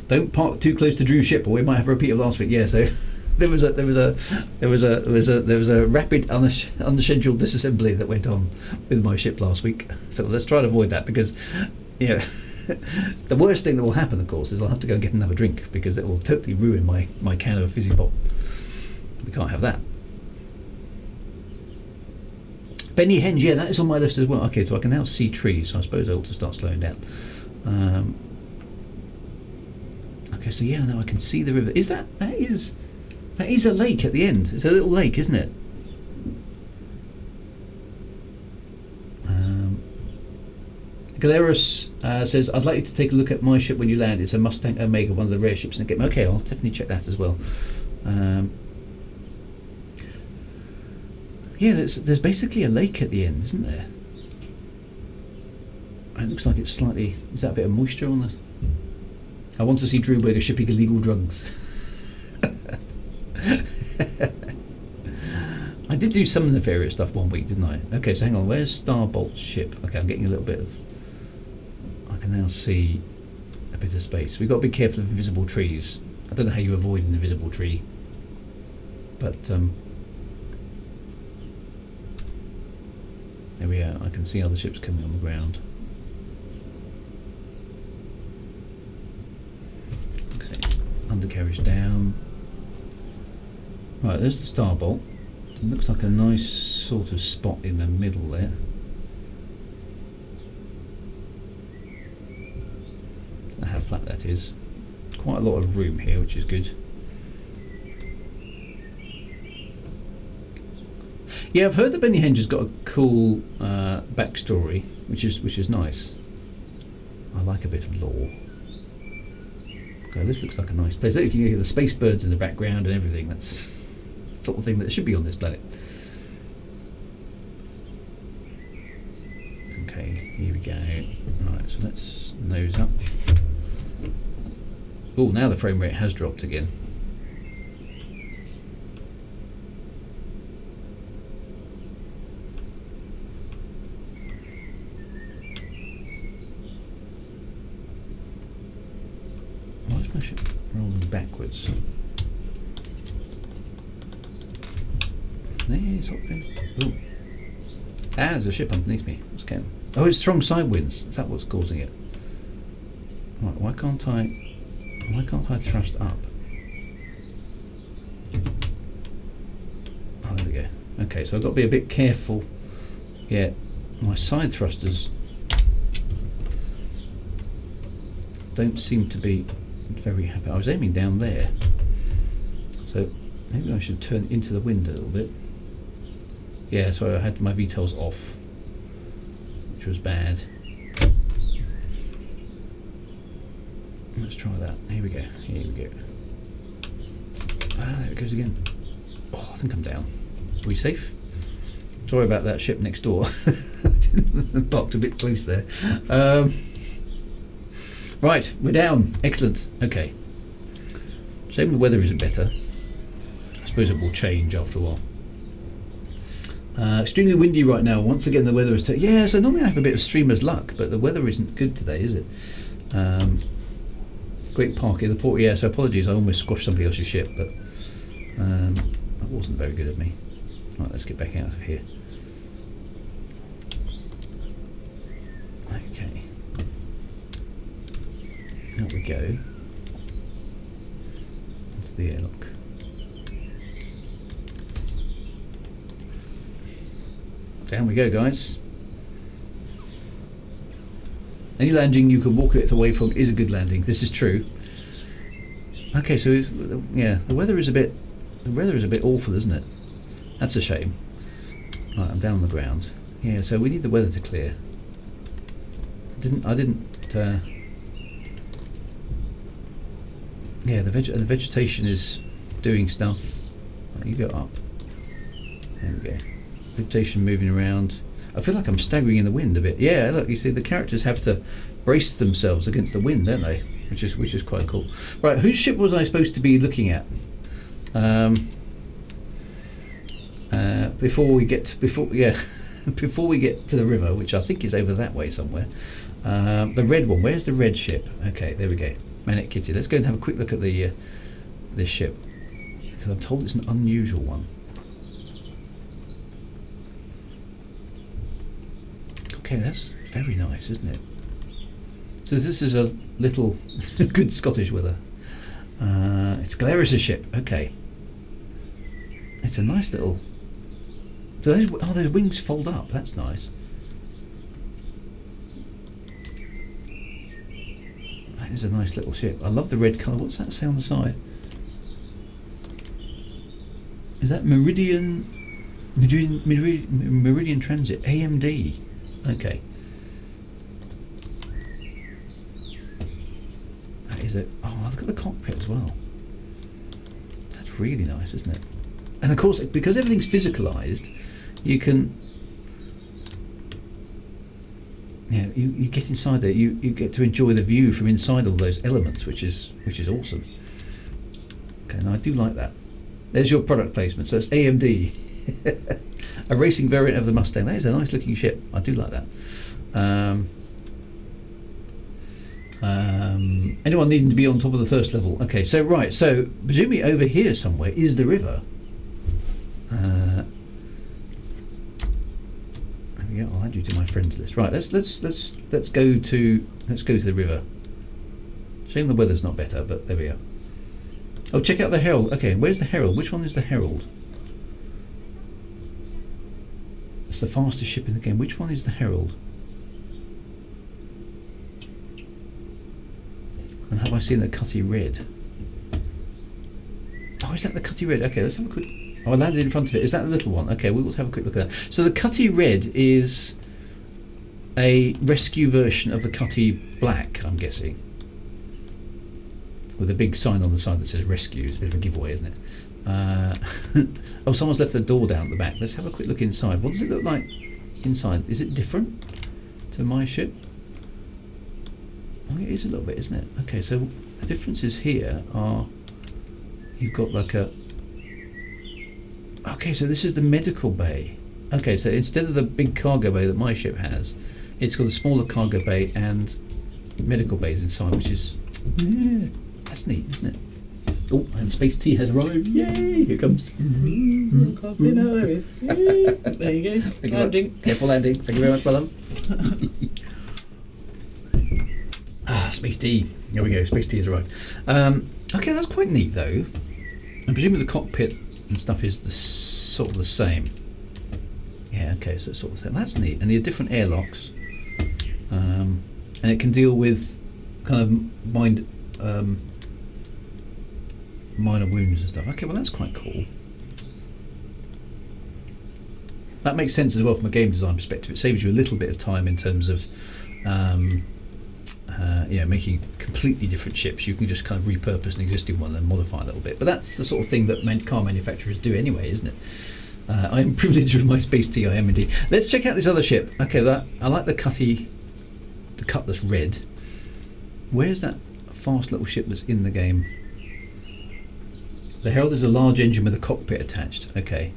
Don't park too close to Drew's ship, or we might have a repeat of last week. Yeah, so there was a rapid unscheduled disassembly that went on with my ship last week. So let's try to avoid that, because the worst thing that will happen, of course, is I'll have to go and get another drink, because it will totally ruin my can of fizzy pop. We can't have that. Benny Henge, yeah, that is on my list as well. Okay, so I can now see trees, so I suppose I ought to start slowing down. Okay, so yeah, now I can see the river. Is that is a lake at the end? It's a little lake, isn't it? Galeros says, I'd like you to take a look at my ship when you land. It's a Mustang Omega, one of the rare ships in the game. Okay, I'll definitely check that as well. Yeah, there's basically a lake at the end, isn't there? It looks like it's slightly... Is that a bit of moisture on the... I want to see Drew Berger shipping illegal drugs. I did do some nefarious stuff one week, didn't I? Okay, so hang on, where's Starbolt's ship? Okay, I'm getting a little bit of... I can now see a bit of space. We've got to be careful of invisible trees. I don't know how you avoid an invisible tree, but there we are. I can see other ships coming on the ground. Okay, undercarriage down. Right, there's the Starbolt. It looks like a nice sort of spot in the middle there. Don't know how flat that is. Quite a lot of room here, which is good. Yeah, I've heard that Benny Henge has got a cool backstory, which is nice. I like a bit of lore. Okay, this looks like a nice place. Look, you can hear the space birds in the background and everything. That's the sort of thing that should be on this planet. Okay, here we go. Right, so let's nose up. Oh, now the frame rate has dropped again. Why is my ship rolling backwards? It's oh. Ah, there's a ship underneath me. What's going on? Oh, it's strong side winds. Is that what's causing it? Right, why can't I thrust up? Oh, there we go. Okay, so I've got to be a bit careful. Yeah, my side thrusters don't seem to be very happy. I was aiming down there, so maybe I should turn into the wind a little bit. Yeah, so I had my VTOLs off, which was bad. Let's try that. Here we go. Here we go. Ah, there it goes again. Oh, I think I'm down. Are we safe? Sorry about that ship next door. Parked a bit close there. Right, we're down. Excellent. Okay. Shame the weather isn't better. I suppose it will change after a while. Extremely windy right now. Once again, the weather is... yeah, so normally I have a bit of streamer's luck, but the weather isn't good today, is it? Great Park in the port. Yeah, so apologies, I almost squashed somebody else's ship, but that wasn't very good of me. Right, let's get back out of here. Okay. Out we go. That's the airlock. Down we go, guys. Any landing you can walk it away from is a good landing. This is true. Okay, so yeah, the weather is a bit awful, isn't it? That's a shame. Right, I'm down on the ground. Yeah, so we need the weather to clear. I didn't. Yeah, the vegetation is doing stuff. Right, you go up. There we go. Vegetation moving around. I feel like I'm staggering in the wind a bit. Yeah, look, you see the characters have to brace themselves against the wind, don't they? Which is quite cool. Right, whose ship was I supposed to be looking at? Before we get to the river, which I think is over that way somewhere. The red one. Where's the red ship? Okay, there we go. Manic Kitty. Let's go and have a quick look at the this ship, because I'm told it's an unusual one. Okay, that's very nice, isn't it? So this is a little good Scottish weather. It's Glarus' ship. Okay, it's a nice little. So those wings fold up. That's nice. That is a nice little ship. I love the red colour. What's that say on the side? Is that Meridian Transit AMD? Okay. That is it. Oh, look at the cockpit as well. That's really nice, isn't it? And of course, because everything's physicalised, you can. Yeah, you get inside there. You get to enjoy the view from inside all those elements, which is awesome. Okay, now I do like that. There's your product placement. So it's AMD. A racing variant of the Mustang. That is a nice looking ship. I do like that. Anyone needing to be on top of the first level? Okay, so right, so presumably over here somewhere is the river. There we go. I'll add you to my friends list. Right, let's go to the river. Shame the weather's not better, but there we are. Oh, check out the Herald. Okay, where's the Herald? Which one is the Herald? It's the fastest ship in the game. Which one is the Herald? And have I seen the Cutty Red? Oh, is that the Cutty Red? Okay, let's have a quick... Oh, I landed in front of it. Is that the little one? Okay, we will have a quick look at that. So the Cutty Red is a rescue version of the Cutty Black, I'm guessing. With a big sign on the side that says rescue. It's a bit of a giveaway, isn't it? Oh, someone's left the door down at the back. Let's have a quick look inside. What does it look like inside? Is it different to my ship? Oh, it is a little bit, isn't it? Okay, so the differences here are you've got like a... Okay, so this is the medical bay. Okay, so instead of the big cargo bay that my ship has, it's got a smaller cargo bay and medical bays inside, which is... Yeah, that's neat, isn't it? Oh, and Space T has arrived. Yay! Here comes. Can't see now, there he is. There you go. Landing. Careful landing. Thank you very much, Bellum. Space T. Here we go. Space T has arrived. Okay, that's quite neat though. I presume the cockpit and stuff is sort of the same. Yeah, okay, so it's sort of the same. That's neat. And the different airlocks. And it can deal with kind of minor wounds and stuff. Okay, well that's quite cool. That makes sense as well from a game design perspective. It saves you a little bit of time in terms of making completely different ships. You can just kind of repurpose an existing one and modify a little bit. But that's the sort of thing that car manufacturers do anyway, isn't it? I am privileged with my Space T, I am indeed. Let's check out this other ship. Okay, I like the Cutlass Red. Where's that fast little ship that's in the game? The Herald is a large engine with a cockpit attached. Okay.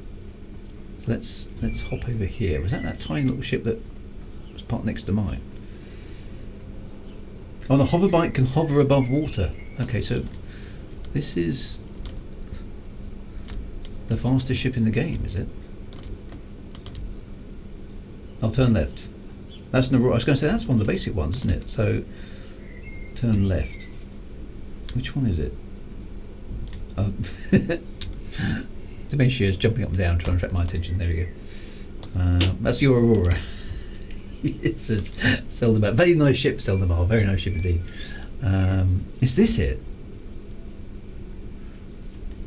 So let's hop over here. Was that tiny little ship that was parked next to mine? Oh, the hover bike can hover above water. Okay, so this is the fastest ship in the game, is it? I'll turn left. That's I was going to say that's one of the basic ones, isn't it? So turn left. Which one is it? Oh, Dementia is jumping up and down trying to attract my attention. There we go. That's your Aurora. It says Seldom. Very nice ship, Seldom. Very nice ship indeed. Is this it?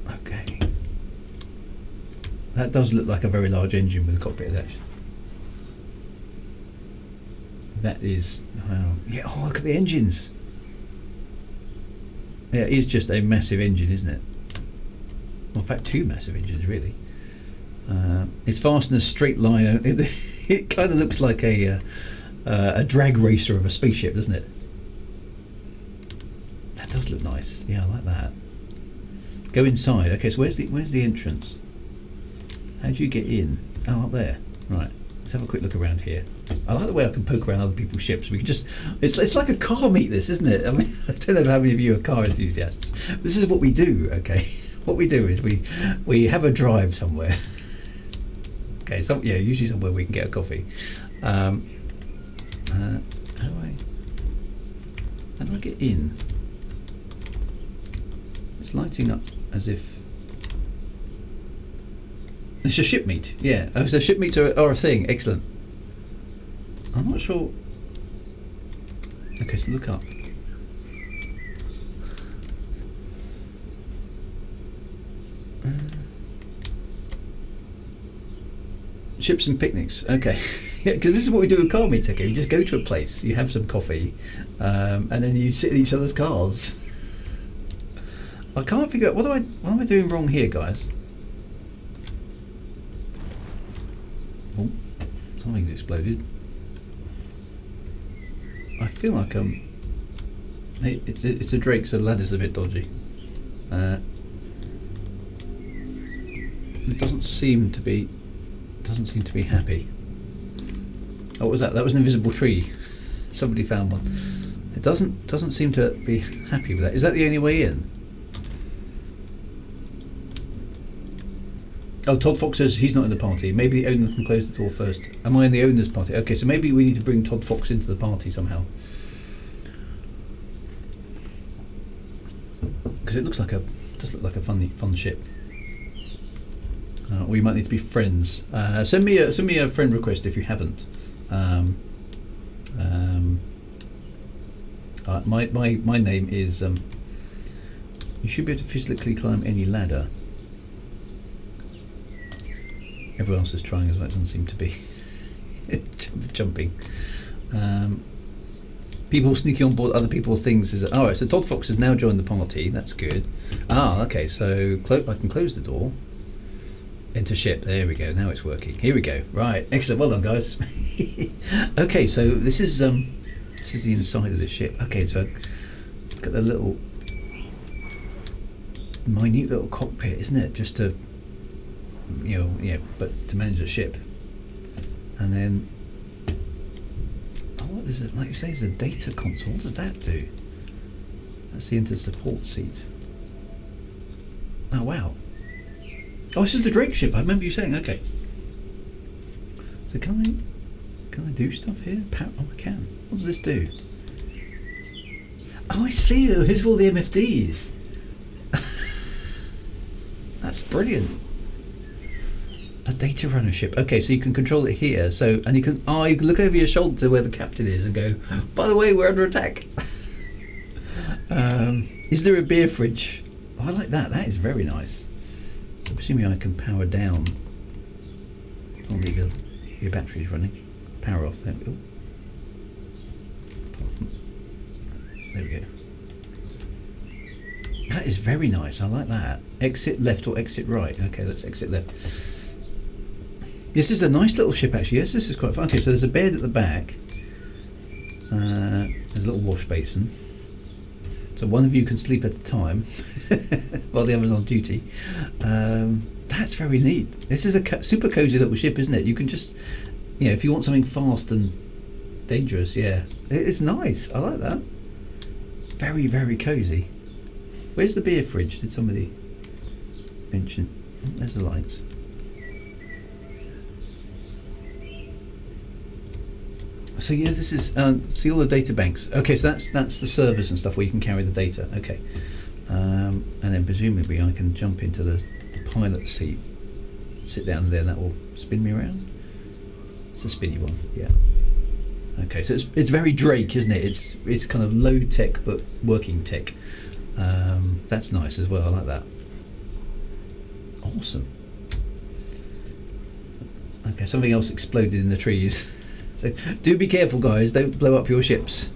Okay. That does look like a very large engine with a cockpit attached. That is, wow. Yeah, oh, look at the engines. Yeah, it is just a massive engine, isn't it? Well, in fact, two massive engines, really. It's fast in a straight line. It kind of looks like a drag racer of a spaceship, doesn't it? That does look nice. Yeah, I like that. Go inside. Okay, so where's the entrance? How do you get in? Oh, up there. Right. Let's have a quick look around here. I like the way I can poke around other people's ships. We can just—it's like a car meet. This, isn't it? I mean, I don't know how many of you are car enthusiasts. This is what we do. Okay, what we do is we have a drive somewhere. Okay, so yeah, usually somewhere we can get a coffee. How do I get in? It's lighting up as if it's a ship meet. Yeah, oh, so ship meets are a thing. Excellent. I'm not sure. Okay, so look up. Ships and picnics. Okay. Yeah, because this is what we do with car meet. Okay, you just go to a place, you have some coffee, and then you sit in each other's cars. I can't figure out what am I doing wrong here, guys? Oh, something's exploded. I feel like it's a Drake, so the ladder's a bit dodgy. It doesn't seem to be happy. Oh, what was that? That was an invisible tree. Somebody found one. It doesn't seem to be happy with that. Is that the only way in? Oh, Todd Fox says he's not in the party. Maybe the owner can close the door first. Am I in the owner's party? Okay, so maybe we need to bring Todd Fox into the party somehow. Because it does look like a fun ship. We might need to be friends. Send me a friend request if you haven't. My name is. You should be able to physically climb any ladder. Everyone else is trying as well. It doesn't seem to be jumping. People sneaking on board other people's things. Alright, so Todd Fox has now joined the party. That's good. Okay, so I can close the door. Enter ship. There we go. Now it's working. Here we go. Right. Excellent. Well done, guys. Okay, so this is the inside of the ship. Okay, so look at the little minute little cockpit, isn't it? Just to but to manage a ship. And then what is it? Like you say, it's a data console. What does that do? That's the enter support seat. Oh wow. Oh, this is the Drake ship. I remember you saying. Okay. So can I do stuff here? Oh, I can. What does this do? Oh, I see. Here's all the MFDs. That's brilliant. A data runner ship. Okay, so you can control it here. So you can look over your shoulder to where the captain is and go, by the way, we're under attack. Is there a beer fridge? Oh, I like that. That is very nice. So presumably I can power down. I'll leave your batteries running. Power off. There we go. There we go. That is very nice. I like that. Exit left or exit right. Okay, let's exit left. This is a nice little ship actually. Yes, this is quite fun. Okay, so there's a bed at the back. There's a little wash basin. So one of you can sleep at a time while the other's on duty. That's very neat. This is a super cozy little ship, isn't it? You can just, if you want something fast and dangerous, it's nice. I like that. Very, very cozy. Where's the beer fridge? Did somebody mention? Oh, there's the lights. So this is see all the data banks. Okay, so that's the servers and stuff where you can carry the data. Okay, and then presumably I can jump into the pilot seat, sit down there, and that will spin me around. It's a spinny one, yeah. Okay, so it's very Drake, isn't it? It's kind of low tech but working tech. That's nice as well. I like that. Awesome. Okay, something else exploded in the trees. So do be careful, guys. Don't blow up your ships.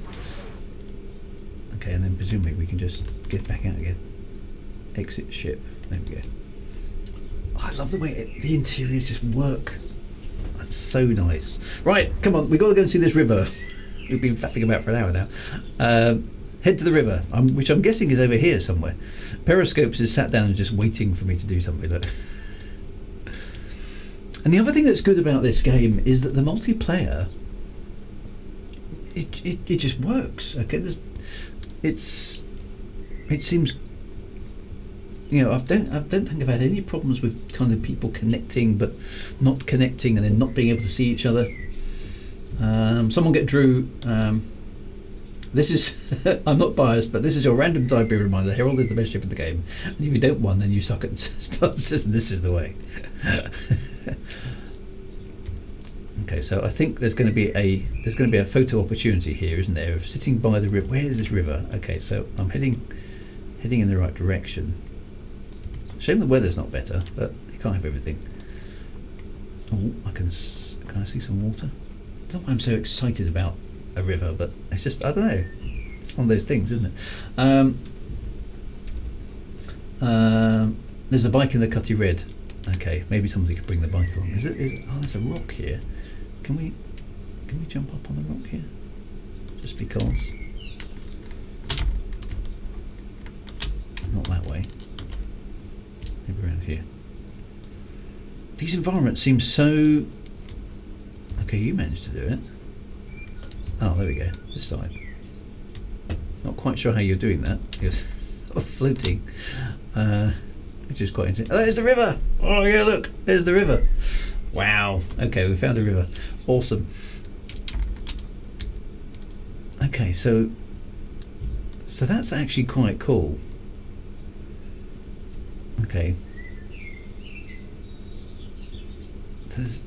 Okay, and then presumably we can just get back out again. Exit ship. There we go. Oh, I love the way the interiors just work. That's so nice. Right, come on. We've got to go and see this river. We've been faffing about for an hour now. Head to the river, which I'm guessing is over here somewhere. Periscopes is sat down and just waiting for me to do something. Look. And the other thing that's good about this game is that the multiplayer, it just works. Okay, it seems, I don't think I've had any problems with kind of people connecting but not connecting and then not being able to see each other. Someone get Drew. This is I'm not biased, but this is your random type beer reminder. Herald is the best ship in the game, and if you don't win, then you suck at stances, and this is the way. Okay, so I think there's going to be a photo opportunity here, isn't there, of sitting by the river. Where is this river? Okay, so I'm heading in the right direction. Shame the weather's not better, but you can't have everything. Oh, can I see some water? I don't know why I'm so excited about a river, but it's just, I don't know, it's one of those things, isn't it? There's a bike in the Cutty Red. Okay, maybe somebody could bring the bike along. Is it? Oh, there's a rock here. Can we jump up on the rock here? Just because. Not that way. Maybe around here. These environments seem so. Okay, you managed to do it. Oh, there we go. This side. Not quite sure how you're doing that. You're sort of floating, which is quite interesting. Oh, there's the river! Oh yeah, look, there's the river. Wow. Okay, we found the river. Awesome. Okay, so that's actually quite cool. Okay. There's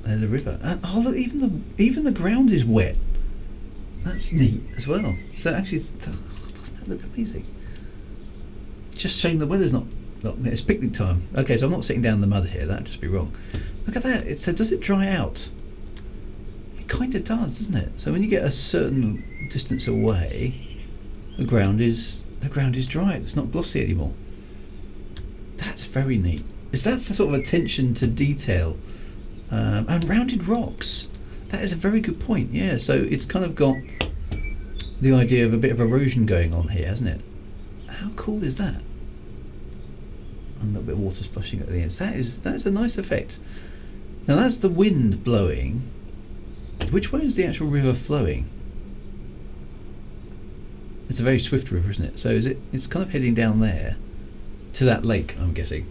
a river. And, oh look, even the ground is wet. That's neat as well. So actually, doesn't that look amazing? Just shame the weather's not. It's picnic time. Okay, so I'm not sitting down in the mud here. That'd just be wrong. Look at that. So does it dry out? It kind of does, doesn't it? So when you get a certain distance away, the ground is dry. It's not glossy anymore. That's very neat. That's the sort of attention to detail. And rounded rocks. That is a very good point. Yeah, so it's kind of got the idea of a bit of erosion going on here, hasn't it? How cool is that? And a little bit of water splashing at the end. That is a nice effect. Now that's the wind blowing. Which way is the actual river flowing? It's a very swift river, isn't it? So it's kind of heading down there to that lake, I'm guessing.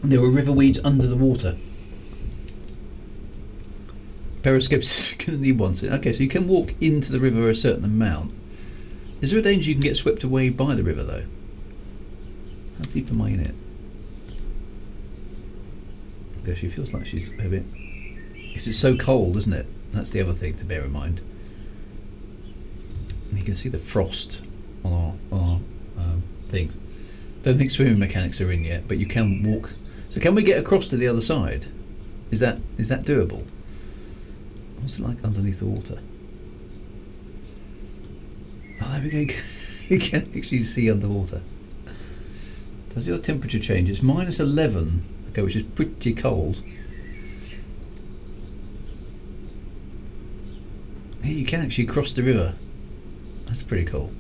There were river weeds under the water. Periscopes going to need one. Okay, so you can walk into the river a certain amount. Is there a danger you can get swept away by the river, though? How deep am I in it? Okay, she feels like she's a bit. It's so cold, isn't it? That's the other thing to bear in mind. And you can see the frost on our things. Don't think swimming mechanics are in yet, but you can walk. So can we get across to the other side? Is that doable? What's it like underneath the water? Oh, there we go. You can actually see underwater. Does your temperature change? It's -11, okay, which is pretty cold. You can actually cross the river. That's pretty cool.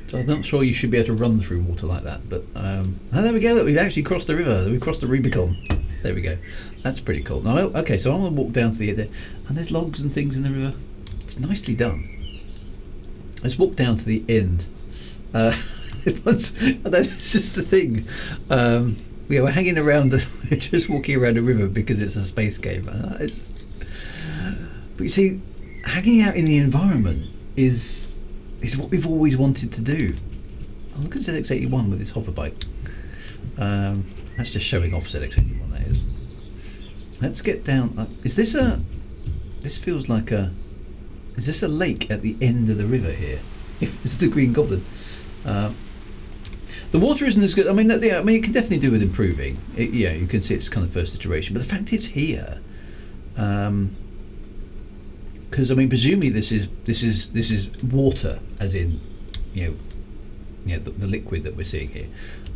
So I'm not sure you should be able to run through water like that, but there we go. Look, we've actually crossed the river. We've crossed the Rubicon. There we go. That's pretty cool. Now, okay, so I'm going to walk down to the end, and there's logs and things in the river. It's nicely done. Let's walk down to the end. This is the thing. We're hanging around. We're just walking around a river because it's a space game. But you see, hanging out in the environment is what we've always wanted to do. Oh, look at ZX81 with his hover bike. That's just showing off ZX81, that is. Let's get down. Is this a... This feels like a... Is this a lake at the end of the river here? It's the Green Goblin. The water isn't as good. I mean, it can definitely do with improving. You can see it's kind of first iteration. But the fact it's here... because I mean, presumably this is water, as in, the liquid that we're seeing here.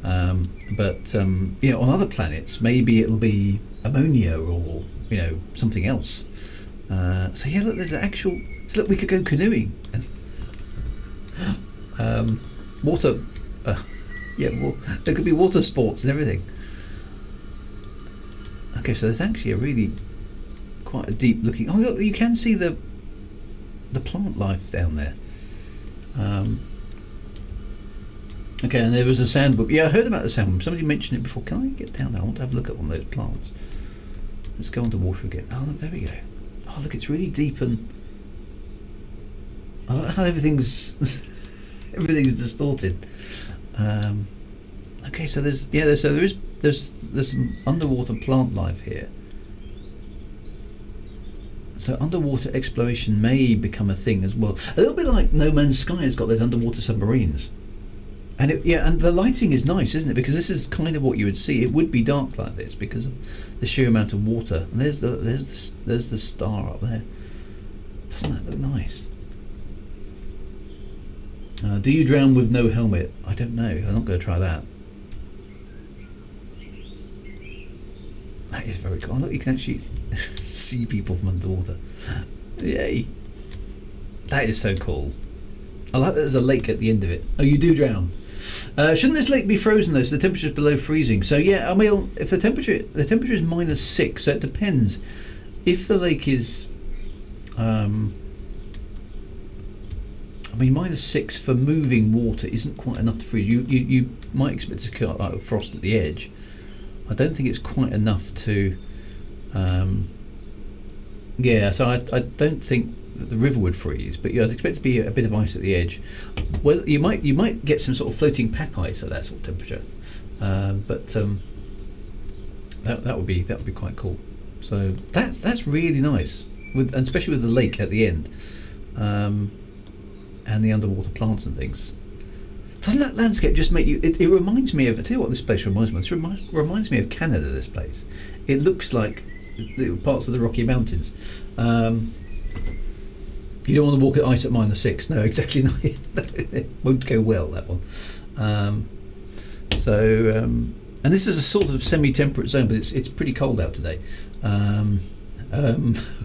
But on other planets, maybe it'll be ammonia or something else. So yeah, look, there's an actual. So look, we could go canoeing. Water. Well, there could be water sports and everything. Okay, so there's actually a really quite a deep looking. Oh, look, you can see the plant life down there. Okay, and there was a sandworm. Yeah, I heard about the sandworm. Somebody mentioned it before. Can I get down there? I want to have a look at one of those plants. Let's go underwater again. Oh, look, there we go. Oh, look, it's really deep, and I like how everything's distorted. Okay, so there's some underwater plant life here. So underwater exploration may become a thing as well. A little bit like No Man's Sky has got those underwater submarines. And and the lighting is nice, isn't it? Because this is kind of what you would see. It would be dark like this because of the sheer amount of water. And there's the star up there. Doesn't that look nice? Do you drown with no helmet? I don't know. I'm not going to try that. That is very cool. Look, you can actually see people from underwater. Yay! That is so cool. I like that there's a lake at the end of it. Oh, you do drown. Shouldn't this lake be frozen though? So the temperature is below freezing. So yeah, I mean, if the temperature is -6, so it depends. If the lake is, I mean, -6 for moving water isn't quite enough to freeze. You might expect to get like frost at the edge. I don't think it's quite enough to. So I don't think that the river would freeze, but I'd expect to be a bit of ice at the edge. Well, you might get some sort of floating pack ice at that sort of temperature, but that would be quite cool. So that's really nice, and especially with the lake at the end, and the underwater plants and things. Doesn't that landscape just make you? It reminds me of. I tell you what, this place reminds me of. This reminds me of Canada. This place. It looks like parts of the Rocky Mountains. You don't want to walk at ice at -6. No, exactly not. It won't go well, that one. And this is a sort of semi-temperate zone, but it's pretty cold out today.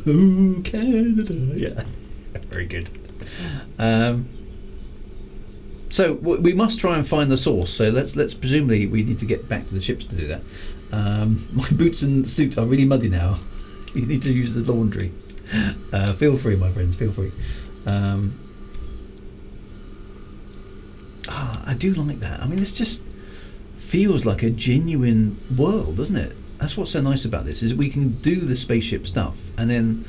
Ooh, Canada, yeah, very good. So we must try and find the source. So let's presumably we need to get back to the ships to do that. My boots and suit are really muddy now. You need to use the laundry. Feel free, my friends. Feel free. I do like that. I mean, this just feels like a genuine world, doesn't it? That's what's so nice about this, is we can do the spaceship stuff, and then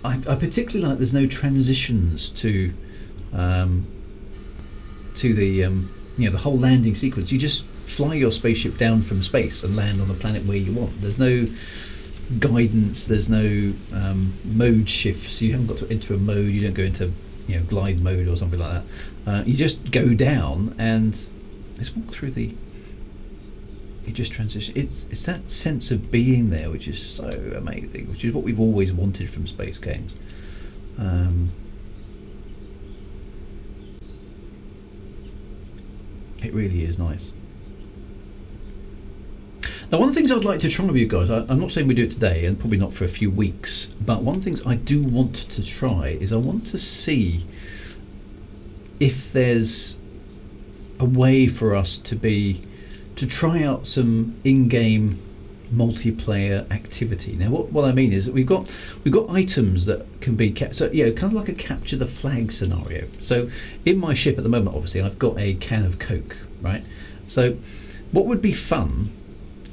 I particularly like there's no transitions to the the whole landing sequence. You just fly your spaceship down from space and land on the planet where you want. There's no guidance, there's no mode shifts. You haven't got to enter a mode. You don't go into glide mode or something like that. You just go down and let's walk through the. You just transition. It's that sense of being there which is so amazing, which is what we've always wanted from space games. It really is nice. Now, one of the things I'd like to try with you guys, I'm not saying we do it today, and probably not for a few weeks, but one of the things I do want to try is I want to see if there's a way for us to try out some in-game multiplayer activity. Now, what I mean is that we've got items that can be kept, so kind of like a capture the flag scenario. So in my ship at the moment, obviously, I've got a can of Coke, right? So what would be fun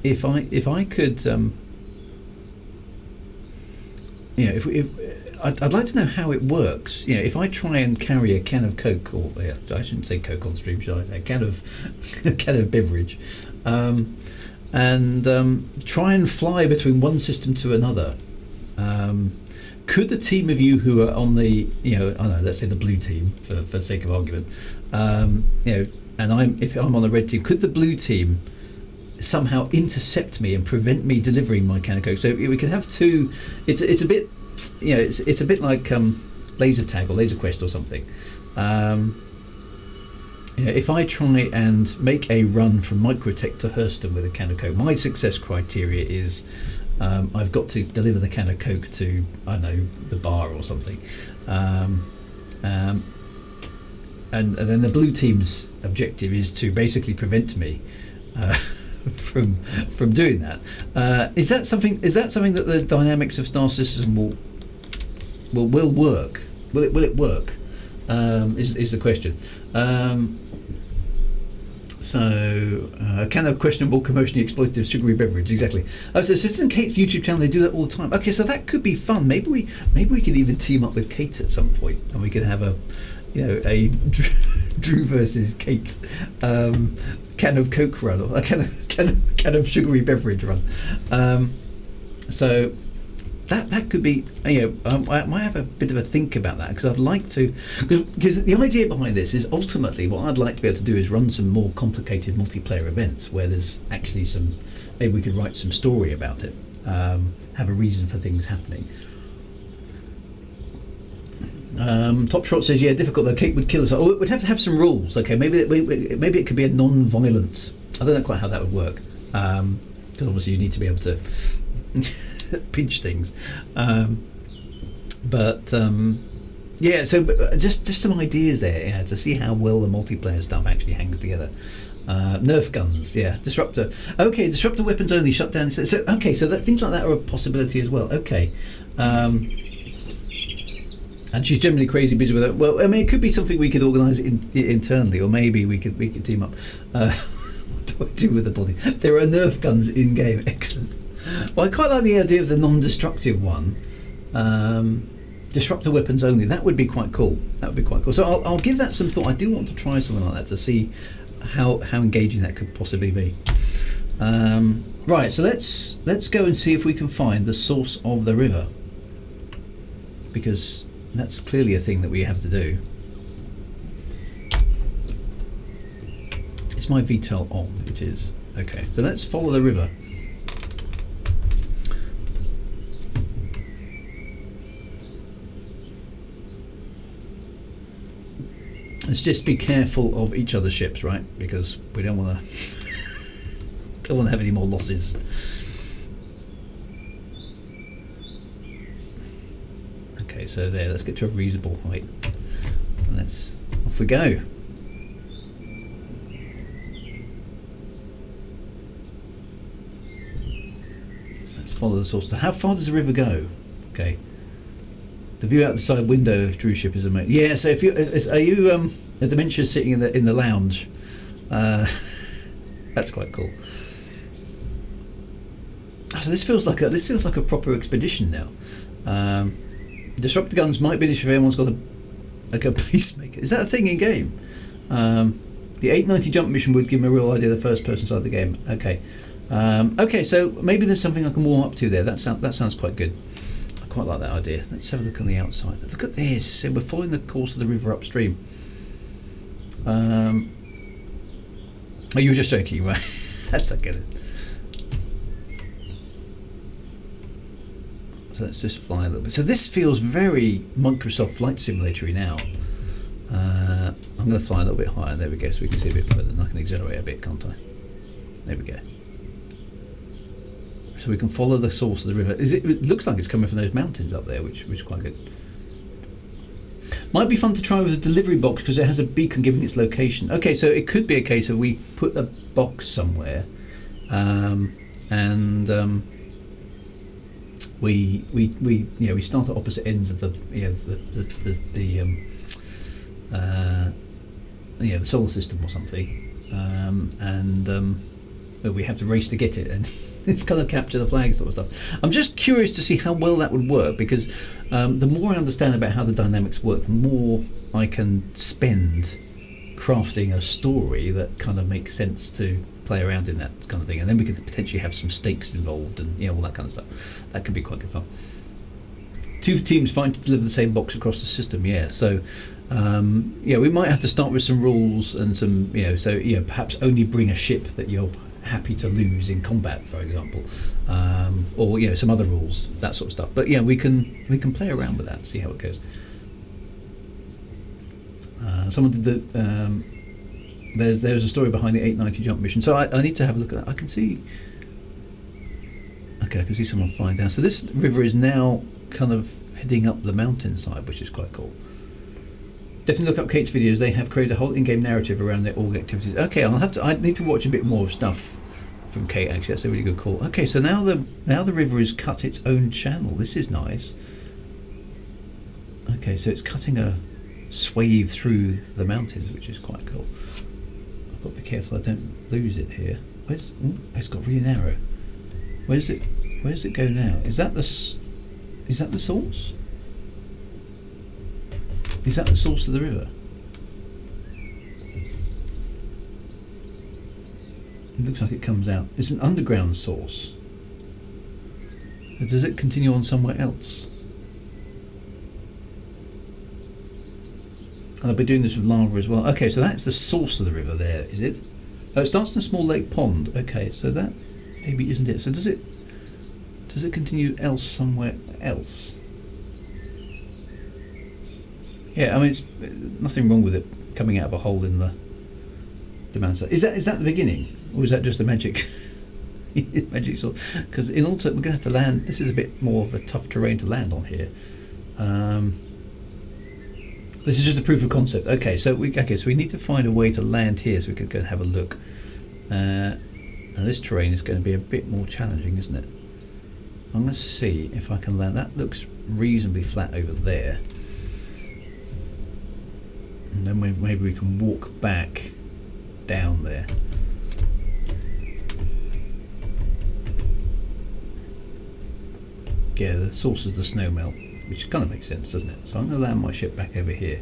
if I could, I'd like to know how it works. If I try and carry a can of Coke, or I shouldn't say Coke on stream, should I? A can of beverage, and try and fly between one system to another. Could the team of you who are on the, I don't know, let's say the blue team, for sake of argument, and if I'm on the red team, could the blue team somehow intercept me and prevent me delivering my can of Coke? So we could have two. It's a bit, it's a bit like laser tag or laser quest or something. If I try and make a run from Microtech to Hurston with a can of Coke, my success criteria is I've got to deliver the can of Coke to, I don't know, the bar or something. And then the blue team's objective is to basically prevent me from doing that. Is that something that the dynamics of Star System will work? Will it work? Is the question. A can of questionable, commercially exploitative sugary beverage, exactly. So Citizen Kate's YouTube channel, they do that all the time. Okay, so that could be fun. Maybe we could even team up with Kate at some point, and we could have a Drew versus Kate can of Coke run, or a can of sugary beverage run. So that could be, I might have a bit of a think about that, because I'd like to, because the idea behind this is ultimately what I'd like to be able to do is run some more complicated multiplayer events where there's actually maybe we could write some story about it, have a reason for things happening. Top Shot says, difficult though, Kate would kill us. We'd have to have some rules. Okay, maybe it could be a non-violent, I don't know quite how that would work, because obviously you need to be able to pinch things, so just some ideas there, to see how well the multiplayer stuff actually hangs together. Nerf guns, disruptor. Okay, disruptor weapons only, shut down. So that things like that are a possibility as well. Okay, and she's generally crazy busy with it. Well, I mean, it could be something we could organise internally, or maybe we could team up. What do I do with the body? There are Nerf guns in game. Excellent. Well, I quite like the idea of the non-destructive one. Disruptor weapons only. That would be quite cool. So I'll give that some thought. I do want to try something like that to see how engaging that could possibly be. Right. So let's go and see if we can find the source of the river, because that's clearly a thing that we have to do. Is my VTOL on? It is. Okay. So let's follow the river. Let's just be careful of each other's ships, right? Because we don't want to have any more losses. Okay, so there. Let's get to a reasonable height, and off we go. Let's follow the source. How far does the river go? Okay. The view out the side window of Drew's ship is amazing. Yeah, so are you a Dementia sitting in the lounge? That's quite cool. So this feels like a proper expedition now. Disruptor guns might be an issue if everyone's got a pacemaker. Is that a thing in game? The 890 jump mission would give me a real idea of the first person side of the game. Okay. Okay, so maybe there's something I can warm up to there. That sounds quite good. Quite like that idea. Let's have a look on the outside. Look at this. So we're following the course of the river upstream. Oh, you were just joking, right? That's okay then. So let's just fly a little bit. So this feels very Microsoft Flight Simulatory now. I'm going to fly a little bit higher. There we go, so we can see a bit further. And I can accelerate a bit, can't I? There we go. so we can follow the source of the river. It looks like it's coming from those mountains up there, which is quite good. Might be fun to try with a delivery box because it has a beacon giving its location. Okay, so it could be a case of we put a box somewhere, and we start at opposite ends of the solar system or something, and we have to race to get it, and it's kind of capture the flag sort of stuff. I'm just curious to see how well that would work, because the more I understand about how the dynamics work, the more I can spend crafting a story that kind of makes sense to play around in that kind of thing, and then we could potentially have some stakes involved and all that kind of stuff. That could be quite good fun. 2 teams fighting to deliver the same box across the system. So we might have to start with some rules and some perhaps only bring a ship that you're happy to lose in combat, for example, or some other rules, that sort of stuff. But we can play around with that, see how it goes. Someone did the there's a story behind the 890 jump mission, so I need to have a look at that. I can see someone flying down. So this river is now kind of heading up the mountainside, which is quite cool. Definitely look up Kate's videos. They have created a whole in-game narrative around their org activities. Okay, I need to watch a bit more of stuff from Kate. Actually, that's a really good call. Okay, so now the river has cut its own channel. This is nice. Okay, so it's cutting a swathe through the mountains, which is quite cool. I've got to be careful I don't lose it here. It's got really narrow. Where does it go now? Is that the source? Is that the source of the river? It looks like it comes out. It's an underground source. Does it continue on somewhere else? And I'll be doing this with lava as well. Okay, so that's the source of the river there, is it? Oh, it starts in a small lake pond. Okay, so that maybe isn't it. So does it continue somewhere else? Yeah, I mean, it's nothing wrong with it coming out of a hole in the mountain. Is that the beginning, or is that just a magic source? Because in order we're going to have to land. This is a bit more of a tough terrain to land on here. This is just a proof of concept. Okay, so we need to find a way to land here, so we could go and have a look. And this terrain is going to be a bit more challenging, isn't it? I'm going to see if I can land. That looks reasonably flat over there. And then maybe we can walk back down there. Yeah, the source is the snow melt, which kind of makes sense, doesn't it? So I'm going to land my ship back over here.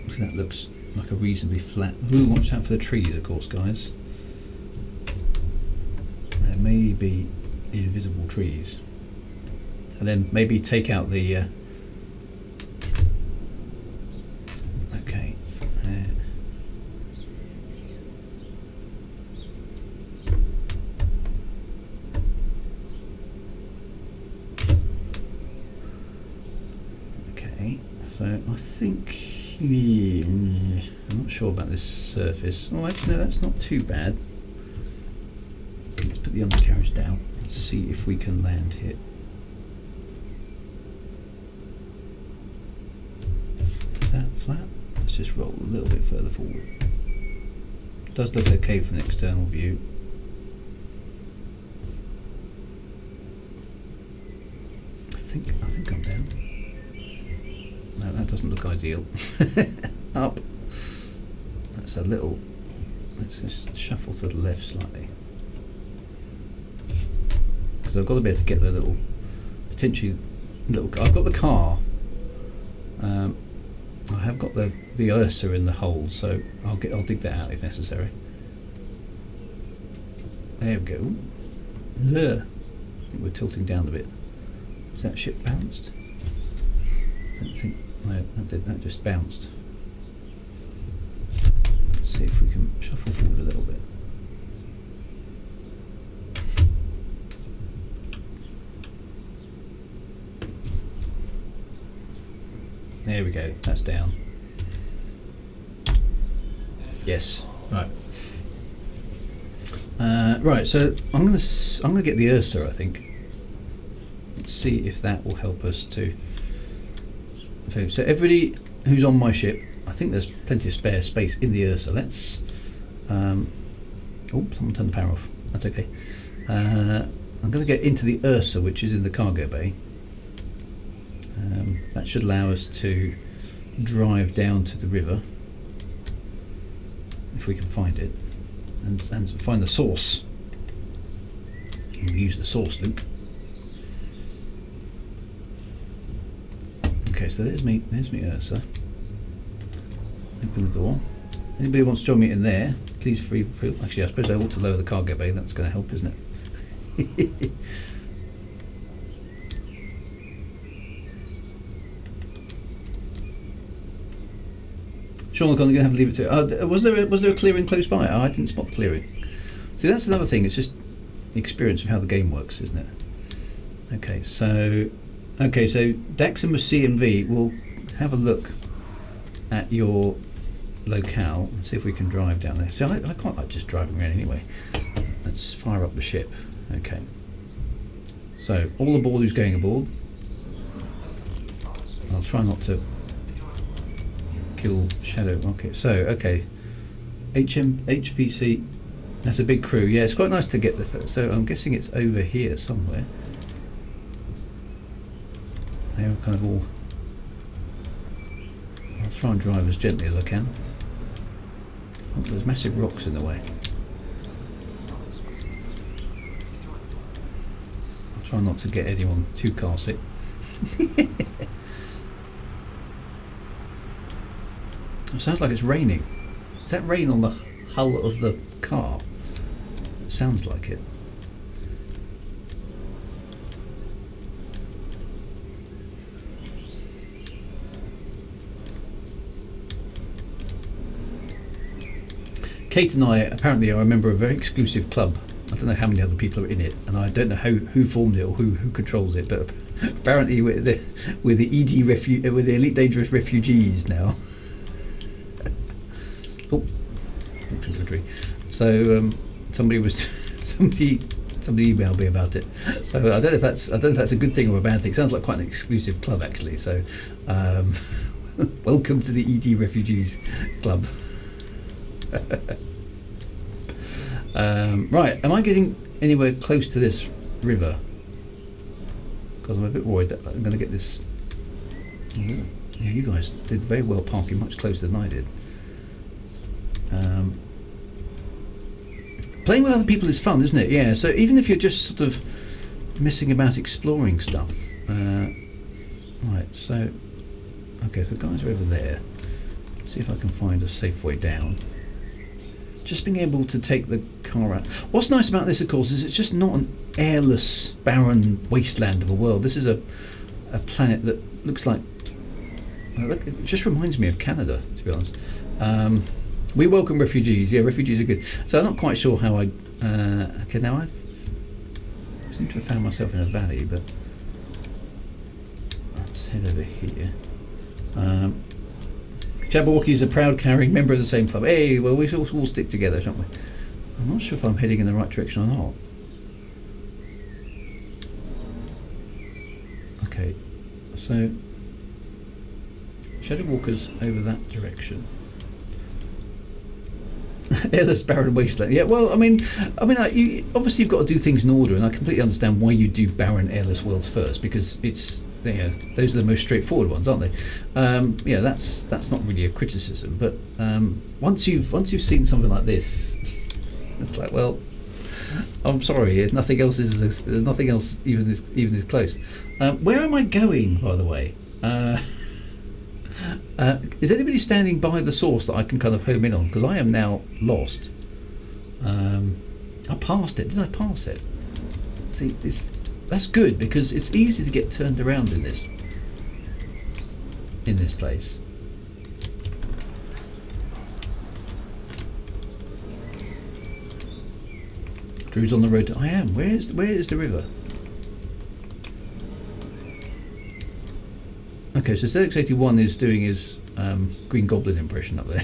So that looks like a reasonably flat. Ooh, watch out for the trees, of course, guys. There may be invisible trees. And then maybe take out the okay. Okay, so I think I'm not sure about this surface. Oh, actually, no, that's not too bad. Let's put the undercarriage down and see if we can land here. Is that flat? Let's just roll a little bit further forward. It does look okay from an external view. I think I'm down. No, that doesn't look ideal. Up. That's a little. Let's just shuffle to the left slightly. Because I've got to be able to get the little, potentially little. I've got the car. I have got the Ursa in the hole, so I'll dig that out if necessary. There we go. There. I think we're tilting down a bit. Is that ship balanced? I don't think. No, that just bounced. Let's see if we can shuffle forward a little bit. There we go, that's down. Yes, Right. Right. So I'm gonna get the Ursa. I think. Let's see if that will help us to. So everybody who's on my ship, I think there's plenty of spare space in the Ursa. Let's. Oh, someone turned the power off. That's okay. I'm going to get into the Ursa, which is in the cargo bay. That should allow us to drive down to the river, if we can find it, and find the source. We'll use the source link. Okay, so there's me Ursa. Open the door. Anybody who wants to join me in there, please feel. Actually, I suppose I ought to lower the cargo bay. That's going to help, isn't it? Sean, I'm going to have to leave it to. Was there a clearing close by? Oh, I didn't spot the clearing. See, that's another thing. It's just the experience of how the game works, isn't it? Okay, so Daxon with CMV will have a look at your locale and see if we can drive down there. So I quite like just driving around anyway. Let's fire up the ship. Okay. So all aboard who's going aboard. I'll try not to kill Shadow. Okay. So HVC. That's a big crew. Yeah, it's quite nice to get the. So I'm guessing it's over here somewhere. They're kind of all. I'll try and drive as gently as I can. Oh, there's massive rocks in the way. I'll try not to get anyone too car sick. It sounds like it's raining. Is that rain on the hull of the car? It sounds like it. Kate and I apparently are a member of a very exclusive club. I don't know how many other people are in it, and I don't know who formed it or who controls it. But apparently we're the Elite Dangerous Refugees now. Oh, walked into a tree. So somebody emailed me about it. So I don't know if that's a good thing or a bad thing. It sounds like quite an exclusive club actually. So welcome to the ED Refugees Club. Right, am I getting anywhere close to this river? Because I'm a bit worried that I'm going to get this. Yeah, you guys did very well parking much closer than I did. Playing with other people is fun, isn't it? Yeah, so even if you're just sort of messing about exploring stuff. Right, so okay, so the guys are over there. Let's see if I can find a safe way down. Just being able to take the car out. What's nice about this, of course, is it's just not an airless, barren wasteland of a world. This is a planet that looks like. It just reminds me of Canada, to be honest. We welcome refugees. Yeah, refugees are good. So I'm not quite sure how I. Okay, now I seem to have found myself in a valley, but let's head over here. Jabberwocky is a proud carrying member of the same club. Hey, well, we shall all stick together, shan't we? I'm not sure if I'm heading in the right direction or not. Okay, so Shadow Walker's over that direction. Airless barren wasteland. Yeah, well, I mean, obviously you've got to do things in order, and I completely understand why you do barren, airless worlds first, because it's. Yeah, those are the most straightforward ones, aren't they? Yeah, that's not really a criticism, but once you've seen something like this, it's like, well, I'm sorry, nothing else is this, there's nothing else even this close. Where am I going, by the way? Is anybody standing by the source that I can kind of home in on? Because I am now lost. I passed it. Did I pass it? See, that's good, because it's easy to get turned around in this place. Drew's on the road to. I am. Where is the river? Okay, so ZX81 is doing his Green Goblin impression up there.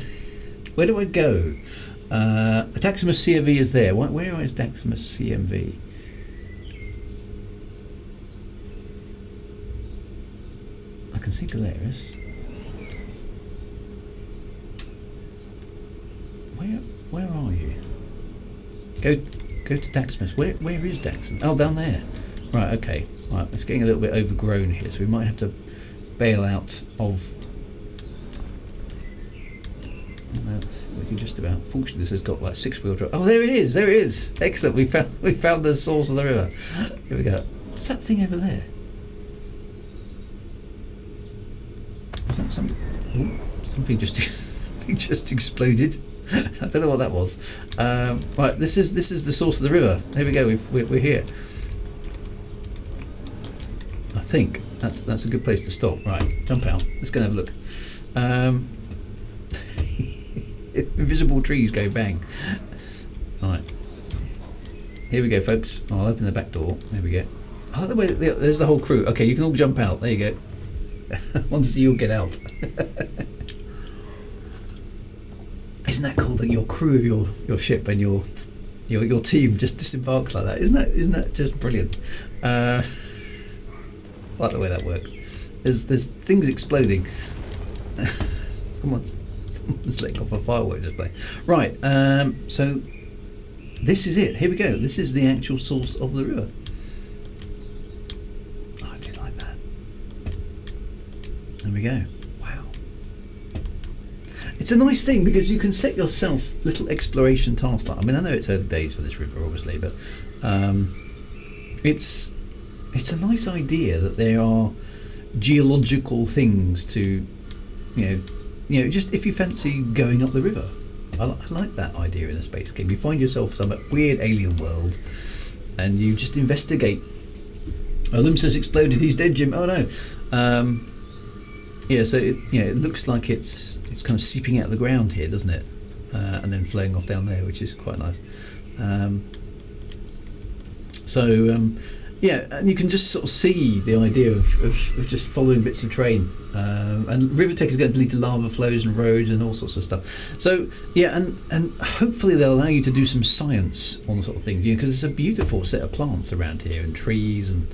Where do I go? Daximus CMV is there. Where is Daximus CMV? I can see Galerius. Where are you? Go to Daximus. Where is Daximus? Oh, down there. Right, okay. Right, it's getting a little bit overgrown here, so we might have to bail out of. We can just about. Fortunately, this has got like 6-wheel drive. Oh, there it is! There it is! Excellent. We found the source of the river. Here we go. What's that thing over there? Was that something just exploded? I don't know what that was. Right, this is the source of the river. Here we go. We're here. I think that's a good place to stop. Right, jump out. Let's go and have a look. Invisible trees go bang. Right. Here we go, folks. I'll open the back door. There we go. Oh, there's the whole crew. Okay, you can all jump out. There you go. Once you all get out. Isn't that cool that your crew of your ship and your team just disembarks like that? Isn't that just brilliant? I like the way that works. There's things exploding. Someone's letting off a firework display. Right, so this is it. Here we go. This is the actual source of the river. Oh, I do like that. There we go. Wow. It's a nice thing because you can set yourself little exploration tasks. I mean, I know it's early days for this river, obviously, but it's a nice idea that there are geological things to, just if you fancy going up the river. I like that idea in a space game. You find yourself some weird alien world and you just investigate. Oh, Lumsus exploded, he's dead, Jim. Oh no. So it looks like it's kind of seeping out of the ground here, doesn't it? And then flowing off down there, which is quite nice. And you can just sort of see the idea of just following bits of terrain. And Rivertech is going to lead to lava flows and roads and all sorts of stuff. So, and hopefully they'll allow you to do some science on the sort of things, because there's a beautiful set of plants around here and trees and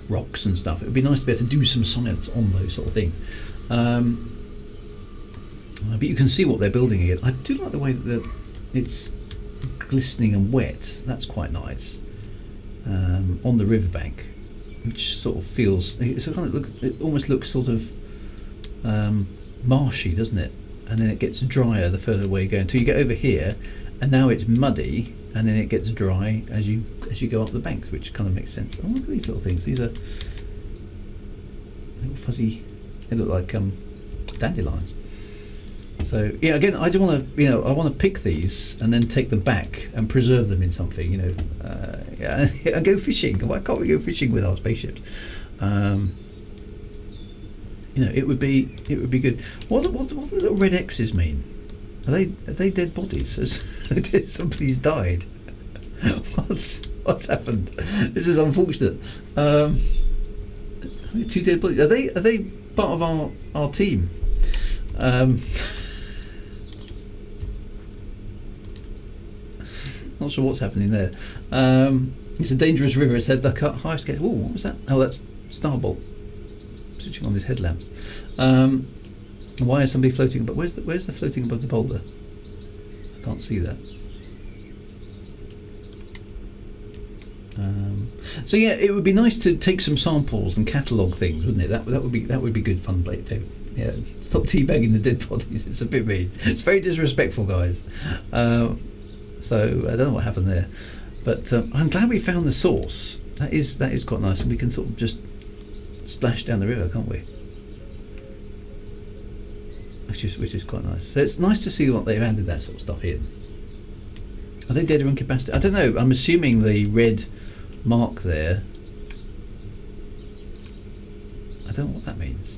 rocks and stuff. It would be nice to be able to do some science on those sort of things. But you can see what they're building here. I do like the way that it's glistening and wet. That's quite nice. On the riverbank, which sort of feels it almost looks sort of marshy, doesn't it? And then it gets drier the further away you go until you get over here, and now it's muddy, and then it gets dry as you go up the banks, which kind of makes sense. Oh, look at these little things. These are little fuzzy. They look like dandelions. So again, I do want to, I want to pick these and then take them back and preserve them in something, and go fishing. Why can't we go fishing with our spaceships? It would be good. What do the little red X's mean? Are they dead bodies? Somebody's died. What's happened? This is unfortunate. Two dead bodies. Are they part of our team? Not sure what's happening there. It's a dangerous river. It's had the highest gate. Oh, what was that? Oh, that's Starbolt switching on his headlamps. Why is somebody floating? But where's the floating above the boulder? I can't see that. It would be nice to take some samples and catalogue things, wouldn't it? That would be good fun play too. Yeah, stop teabagging the dead bodies. It's a bit mean. It's very disrespectful, guys. So I don't know what happened there, but I'm glad we found the source. That is quite nice, and we can sort of just splash down the river, can't we? Which is quite nice. So it's nice to see what they've added that sort of stuff in. Are they dead or incapacitated? I don't know. I'm assuming the red mark there. I don't know what that means.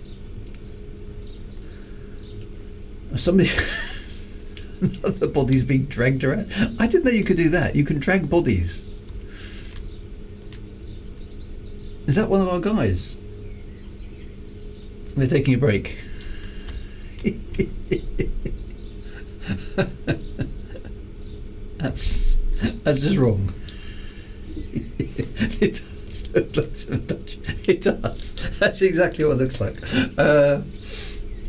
Somebody. The body's being dragged around. I didn't know you could do that. You can drag bodies. Is that one of our guys? They're taking a break. That's just wrong. It does look like some dodgy. It does. That's exactly what it looks like.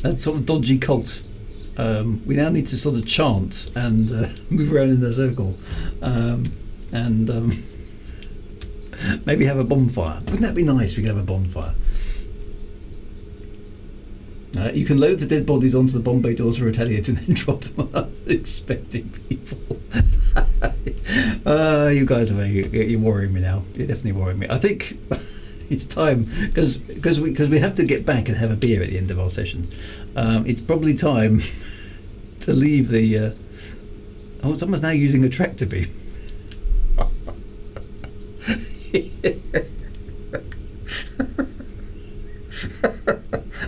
That's sort of dodgy cult. We now need to sort of chant and move around in a circle, and maybe have a bonfire. Wouldn't that be nice? We could have a bonfire. You can load the dead bodies onto the bomb bay doors for retaliate and then drop them on unexpecting people. You guys are you're worrying me now. You're definitely worrying me. I think it's time because we have to get back and have a beer at the end of our session. It's probably time to leave the. Someone's now using a tractor beam.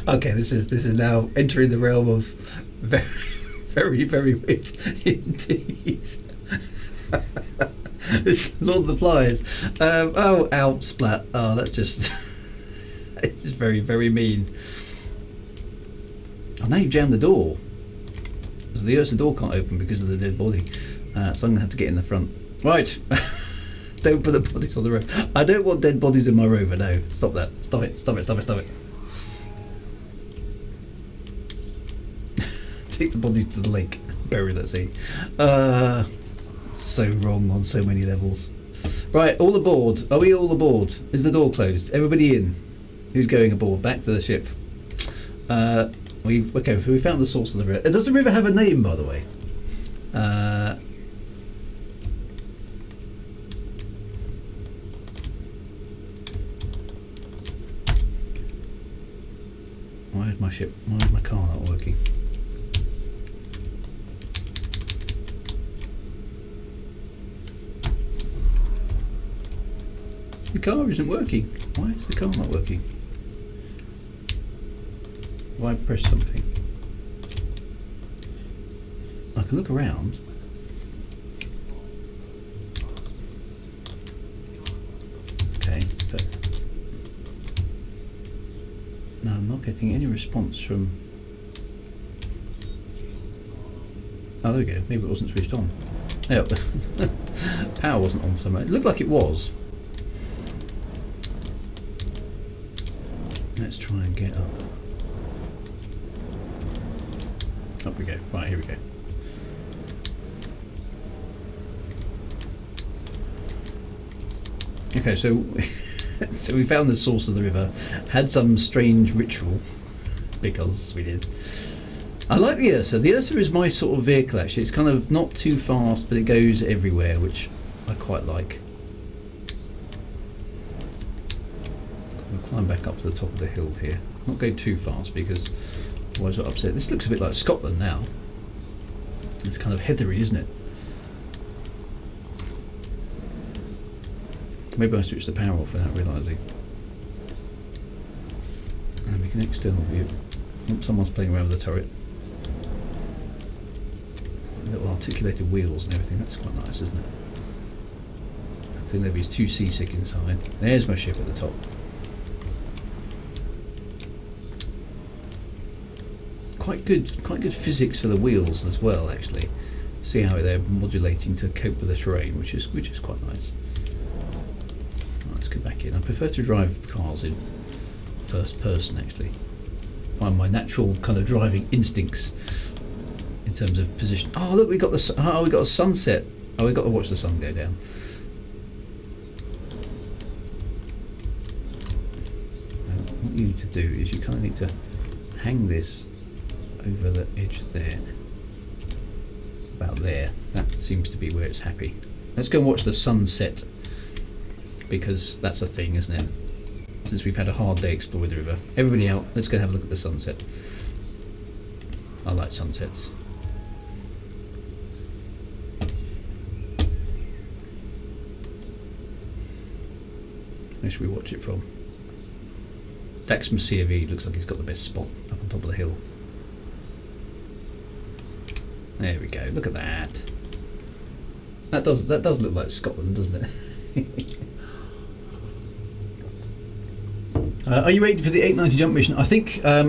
Okay, this is now entering the realm of very, very, very weird indeed. It's Lord of the Flies. Ow, splat. Oh, that's just it's very, very mean. Oh, now you've jammed the door. So the door can't open because of the dead body. So I'm going to have to get in the front. Right. Don't put the bodies on the road. I don't want dead bodies in my rover, no. Stop that. Stop it. Take the bodies to the lake. Bury them at sea. So wrong on so many levels. Right, all aboard. Are we all aboard? Is the door closed? Everybody in? Who's going aboard? Back to the ship. We found the source of the river. Does the river have a name, by the way? Why is my car not working? The car isn't working. Why is the car not working? Why press something? I can look around. Okay, but no, I'm not getting any response from. Oh, there we go. Maybe it wasn't switched on. Yeah, power wasn't on for some reason. It looked like it was. Let's try and get up. Up we go. Right, here we go. Okay, so so we found the source of the river, had some strange ritual, because we did. I like the Ursa. The Ursa is my sort of vehicle, actually. It's kind of not too fast, but it goes everywhere, which I quite like. We'll climb back up to the top of the hill here. Not go too fast, because otherwise I'll upset. This looks a bit like Scotland now. It's kind of heathery, isn't it? Maybe I switched the power off without realising. And we can external view. Oh, someone's playing around with the turret. Little articulated wheels and everything. That's quite nice, isn't it? I think nobody's too seasick inside. There's my ship at the top. Quite good physics for the wheels as well, actually. See how they're modulating to cope with the terrain, which is quite nice. Right, let's get back in. I prefer to drive cars in first person, actually. Find my natural kind of driving instincts in terms of position. Oh, look, we got a sunset. Oh, we got to watch the sun go down. Now, what you need to do is you kind of need to hang this over the edge there, about there. That seems to be where it's happy. Let's go and watch the sunset, because that's a thing, isn't it? Since we've had a hard day exploring the river. Everybody out, let's go and have a look at the sunset. I like sunsets. Where should we watch it from? Daxman COV looks like he's got the best spot up on top of the hill. There we go. Look at that. That does look like Scotland, doesn't it? Are you ready for the 890 jump mission? I think. I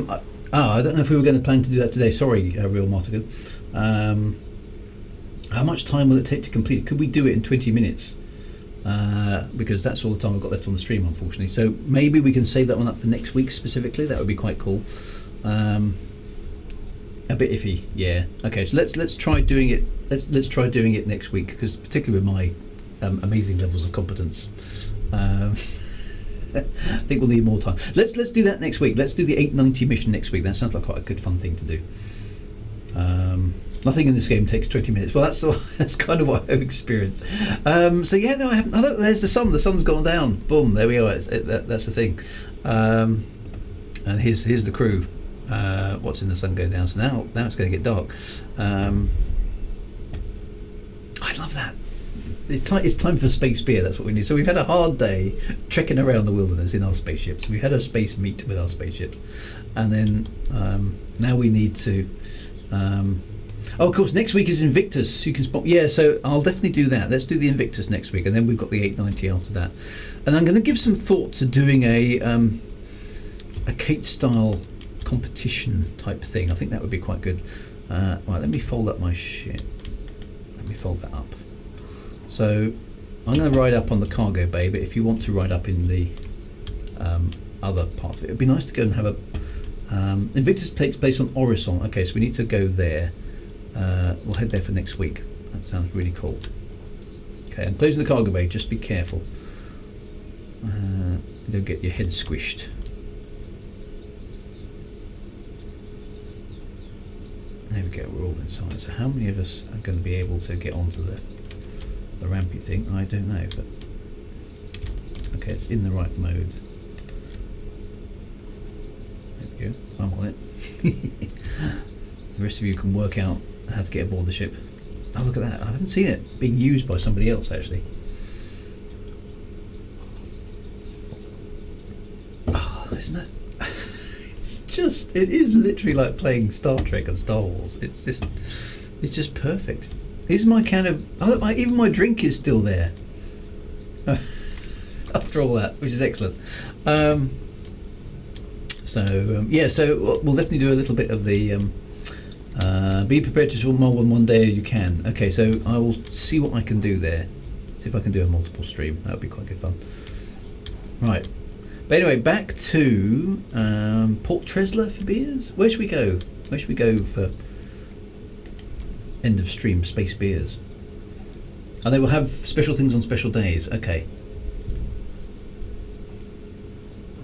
don't know if we were going to plan to do that today. Sorry, Real Martigan. I How much time will it take to complete it? Could we do it in 20 minutes? Because that's all the time I've got left on the stream, unfortunately. So maybe we can save that one up for next week specifically. That would be quite cool. A bit iffy, yeah. Okay, so let's try doing it. Let's try doing it next week, because particularly with my amazing levels of competence, I think we'll need more time. Let's do that next week. Let's do the 890 mission next week. That sounds like quite a good fun thing to do. Nothing in this game takes 20 minutes. Well, that's kind of what I've experienced. So yeah, no, I haven't. Oh, there's the sun. The sun's gone down. Boom, there we are. That's the thing. And here's the crew. Watching the sun go down. So now it's going to get dark. I love that. It's time for space beer. That's what we need. So we've had a hard day trekking around the wilderness in our spaceships. We had a space meet with our spaceships, and then now we need to. Oh, of course, next week is Invictus. You can spot. Yeah, so I'll definitely do that. Let's do the Invictus next week, and then we've got the 890 after that. And I'm going to give some thought to doing a Kate style competition type thing. I think that would be quite good. Right, let me fold up my shit. Let me fold that up. So I'm going to ride up on the cargo bay, but if you want to ride up in the other part of it, it'd be nice to go and have a Invictus takes place on Orison. Okay, so we need to go there. We'll head there for next week. That sounds really cool. Okay, and closing the cargo bay, just be careful. You don't get your head squished. There we go, we're all inside. So how many of us are going to be able to get onto the rampy thing? I don't know, but okay, it's in the right mode. There we go, I'm on it. The rest of you can work out how to get aboard the ship. Oh, look at that, I haven't seen it being used by somebody else actually. Oh, isn't that it is literally like playing Star Trek and Star Wars. It's just perfect. Here's my can of even my drink is still there after all that, which is excellent. Yeah, so we'll definitely do a little bit of the be prepared to swim more than one day you can. Okay, so I will see what I can do there. See if I can do a multiple stream. That would be quite good fun. Right. But anyway, back to Port Tresla for beers. Where should we go? Where should we go for end of stream space beers? And they will have special things on special days. Okay.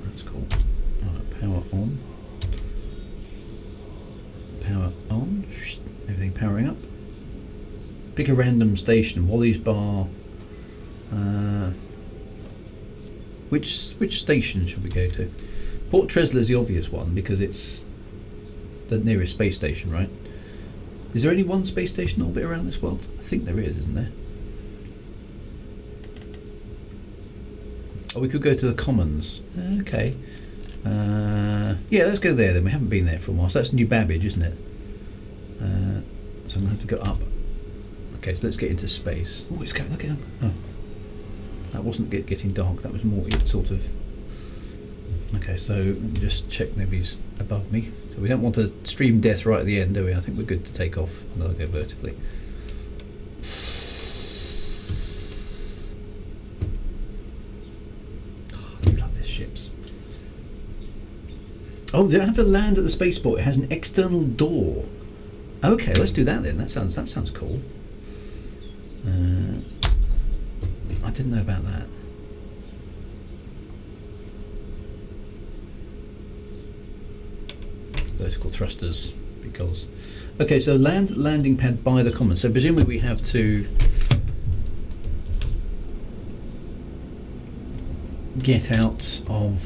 That's cool. Right, power on. Power on. Everything powering up. Pick a random station. Wally's Bar. Which station should we go to? Port Tresla is the obvious one because it's the nearest space station, right? Is there only one space station orbit around this world? I think there is, isn't there? Oh, we could go to the Commons. Okay. Yeah, let's go there then. We haven't been there for a while. So that's New Babbage, isn't it? So I'm going to have to go up. Okay, so let's get into space. Oh, it's going. Look at that. Oh. That wasn't getting dark, that was more sort of... Okay, so just check nobody's above me. So we don't want to stream death right at the end, do we? I think we're good to take off and I'll go vertically. Oh, I do love these ships. Oh, do I have to land at the spaceport? It has an external door. Okay, let's do that then. That sounds cool. I didn't know about that. Vertical thrusters, because... Okay, so landing pad by the Commons. So presumably we have to get out of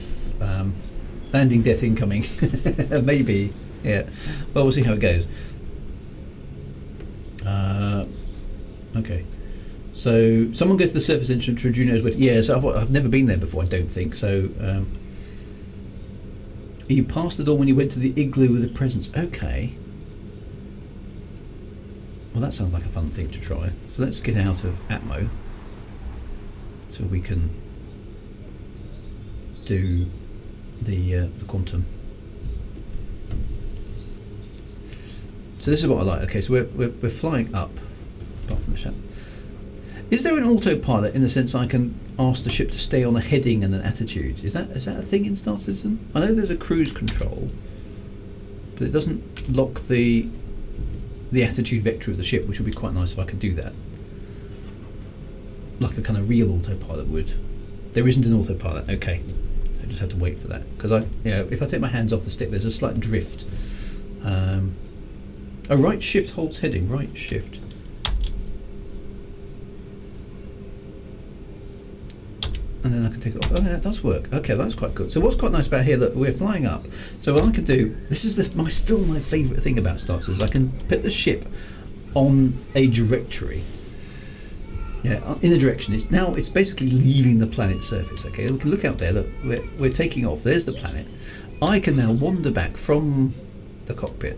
landing death incoming. Maybe, yeah. Well, we'll see how it goes. Okay. So someone go to the surface entrance to Juno's where. Yeah, so I've never been there before. I don't think so. You passed the door when you went to the igloo with the presents. Okay. Well, that sounds like a fun thing to try. So let's get out of Atmo so we can do the quantum. So this is what I like. Okay, so we're flying up. apart from the ship. Is there an autopilot in the sense I can ask the ship to stay on a heading and an attitude? Is that a thing in Star Citizen? I know there's a cruise control, but it doesn't lock the attitude vector of the ship, which would be quite nice if I could do that, like a kind of real autopilot would. There isn't an autopilot. Okay, I just have to wait for that because if I take my hands off the stick, there's a slight drift. A right shift holds heading. Right shift. And then I can take it off. Oh, yeah, that does work. Okay, that's quite good. So what's quite nice about here, look, we're flying up. So what I can do, this is still my favourite thing about Star Citizen, is I can put the ship on a directory. Yeah, in a direction. It's basically leaving the planet's surface. Okay, we can look out there. Look, we're taking off. There's the planet. I can now wander back from the cockpit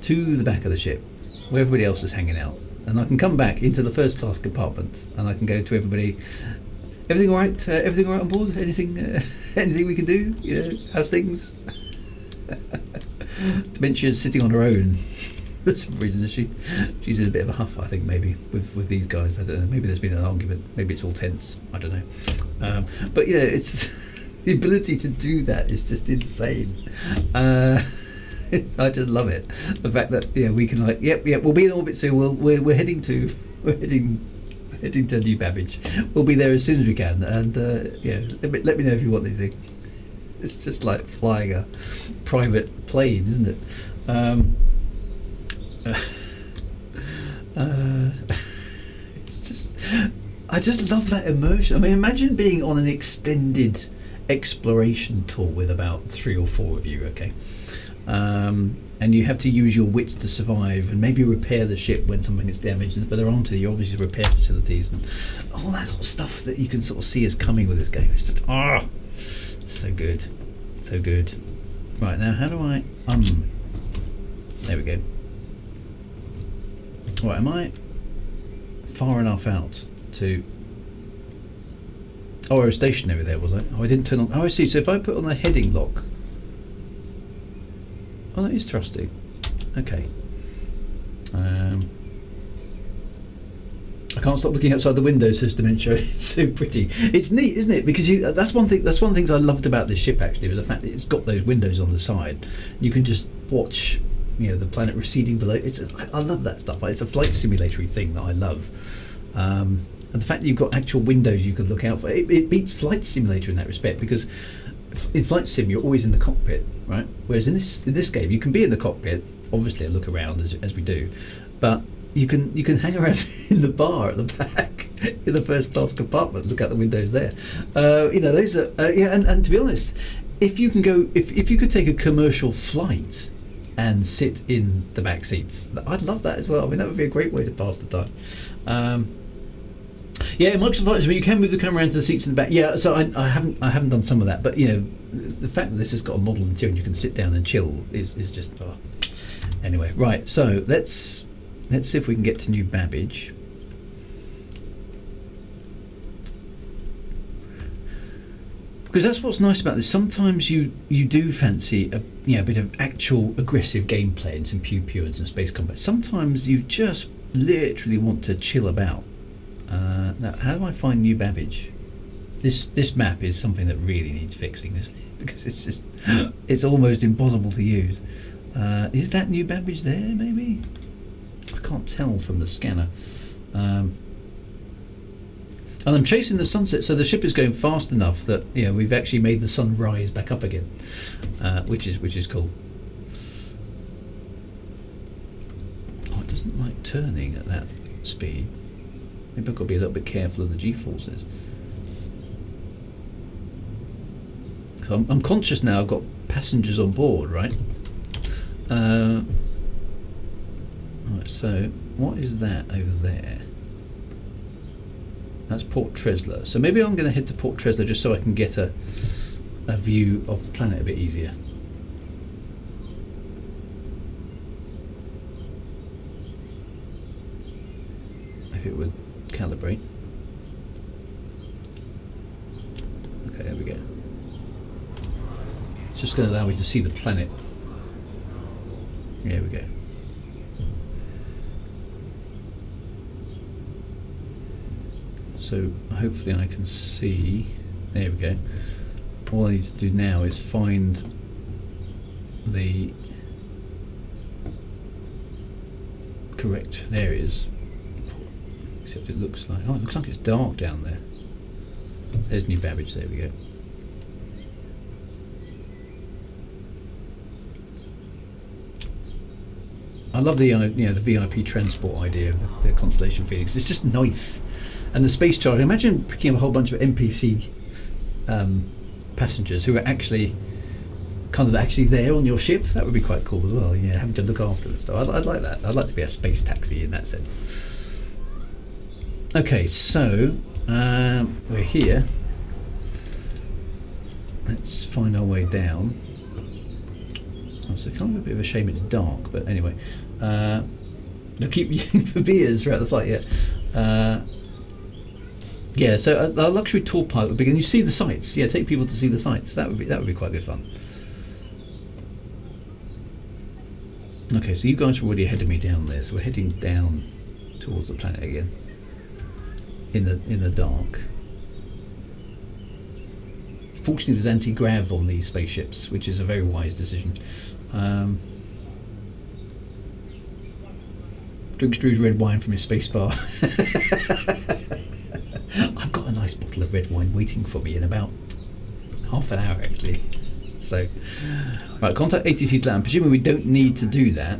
to the back of the ship, where everybody else is hanging out, and I can come back into the first class compartment, and I can go to everybody. Everything all right? Everything all right on board? Anything we can do? How's things? Dementia's sitting on her own for some reason. She's in a bit of a huff, I think, maybe with these guys. I don't know. Maybe there's been an argument. Maybe it's all tense. I don't know. But it's the ability to do that is just insane. I just love it. The fact that we can yep, we'll be in orbit soon. We're heading to New Babbage. We'll be there as soon as we can, and let me know if you want anything. It's just like flying a private plane, isn't it? It's just, I just love that immersion. I mean, imagine being on an extended exploration tour with about 3 or 4 of you, okay? And you have to use your wits to survive and maybe repair the ship when something gets damaged, but there aren't any obviously repair facilities and all that sort of stuff that you can sort of see as coming with this game. It's just so good, so good. Right, now how do I there we go. Right, am I far enough out to I was stationary there, was I? I didn't turn on. I see. So if I put on the heading lock. Oh, that is thrusting. Okay. I can't stop looking outside the window, says Dementia. It's so pretty. It's neat, isn't it? Because that's one thing. That's one of the things I loved about this ship. Actually, was the fact that it's got those windows on the side. You can just watch, the planet receding below. I love that stuff. It's a flight simulatory thing that I love. And the fact that you've got actual windows you can look out for, it beats Flight Simulator in that respect, because in Flight Sim you're always in the cockpit, right? Whereas in this game you can be in the cockpit, obviously, and look around as we do, but you can hang around in the bar at the back in the first class compartment, look out the windows there. Those are and to be honest, if you could take a commercial flight and sit in the back seats, I'd love that as well. I mean, that would be a great way to pass the time. In Microsoft Flight Sim, you can move the camera around to the seats in the back. Yeah, so I haven't done some of that, but the fact that this has got a model interior and you can sit down and chill is just. Anyway, right. So let's see if we can get to New Babbage. Because that's what's nice about this. Sometimes you do fancy a bit of actual aggressive gameplay and some pew and some space combat. Sometimes you just literally want to chill about. Now, how do I find New Babbage? This map is something that really needs fixing, isn't it? Because it's almost impossible to use. Is that New Babbage there? Maybe I can't tell from the scanner. And I'm chasing the sunset, so the ship is going fast enough that we've actually made the sun rise back up again, which is cool. Oh, it doesn't like turning at that speed. Maybe I've got to be a little bit careful of the G-forces. So I'm conscious now. I've got passengers on board, right? Right. So what is that over there? That's Port Tresla. So maybe I'm going to head to Port Tresla just so I can get a view of the planet a bit easier. If it would calibrate. Okay, there we go. It's just going to allow me to see the planet. There we go. So hopefully I can see. There we go. All I need to do now is find the correct. There it is. Except it looks like, oh, it looks like it's dark down there. There's New Babbage. There we go. I love the the VIP transport idea of the Constellation Phoenix. It's just nice, and the space charge. Imagine picking up a whole bunch of NPC passengers who are actually there on your ship. That would be quite cool as well. Yeah, having to look after them and stuff. I'd like that. I'd like to be a space taxi in that sense. Okay, so we're here. Let's find our way down. Oh, so kind of a bit of a shame it's dark, but anyway. They'll keep you for beers throughout the flight, yeah, so a luxury tour pilot would be, and you see the sights. Yeah, take people to see the sights. That would be quite good fun. Okay, so you guys are already ahead of me down there, so we're heading down towards the planet again. In the dark. Fortunately, there's anti-grav on these spaceships, which is a very wise decision. Drinks Drew's red wine from his space bar. I've got a nice bottle of red wine waiting for me in about half an hour, actually. So, right, contact ATC's land. Presumably we don't need to do that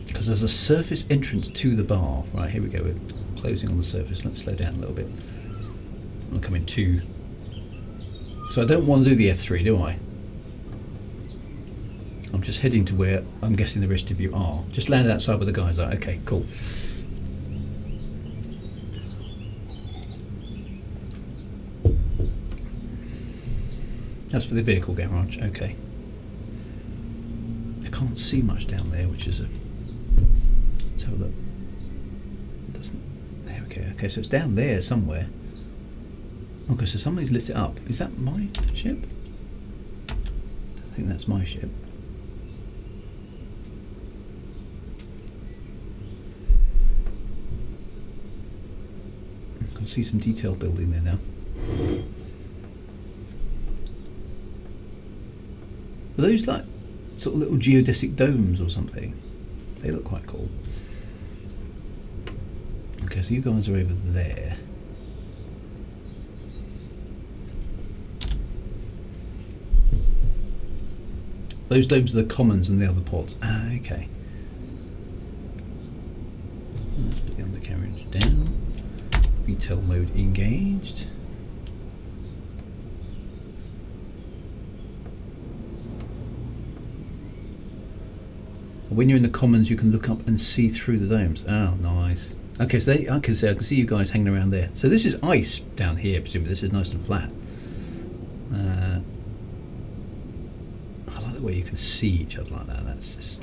because there's a surface entrance to the bar. Right, here we go. We're closing on the surface. Let's slow down a little bit. I'm coming to. So I don't want to do the F3, do I? I'm just heading to where I'm guessing the rest of you are. Just landed outside where the guys are. Okay, cool. That's for the vehicle garage. Okay. I can't see much down there, which is a. Let's have a look. It doesn't. There we go. Okay, so it's down there somewhere. Okay, so somebody's lit it up. Is that my ship? I think that's my ship. I can see some detail building there now. Are those like sort of little geodesic domes or something? They look quite cool. Okay, so you guys are over there. Those domes are the commons and the other pods. Ah, okay. Let's put the undercarriage down. Retail mode engaged. When you're in the commons, you can look up and see through the domes. Oh, nice. Okay, so I can see you guys hanging around there. So this is ice down here, presumably. This is nice and flat. I like the way you can see each other like that. It's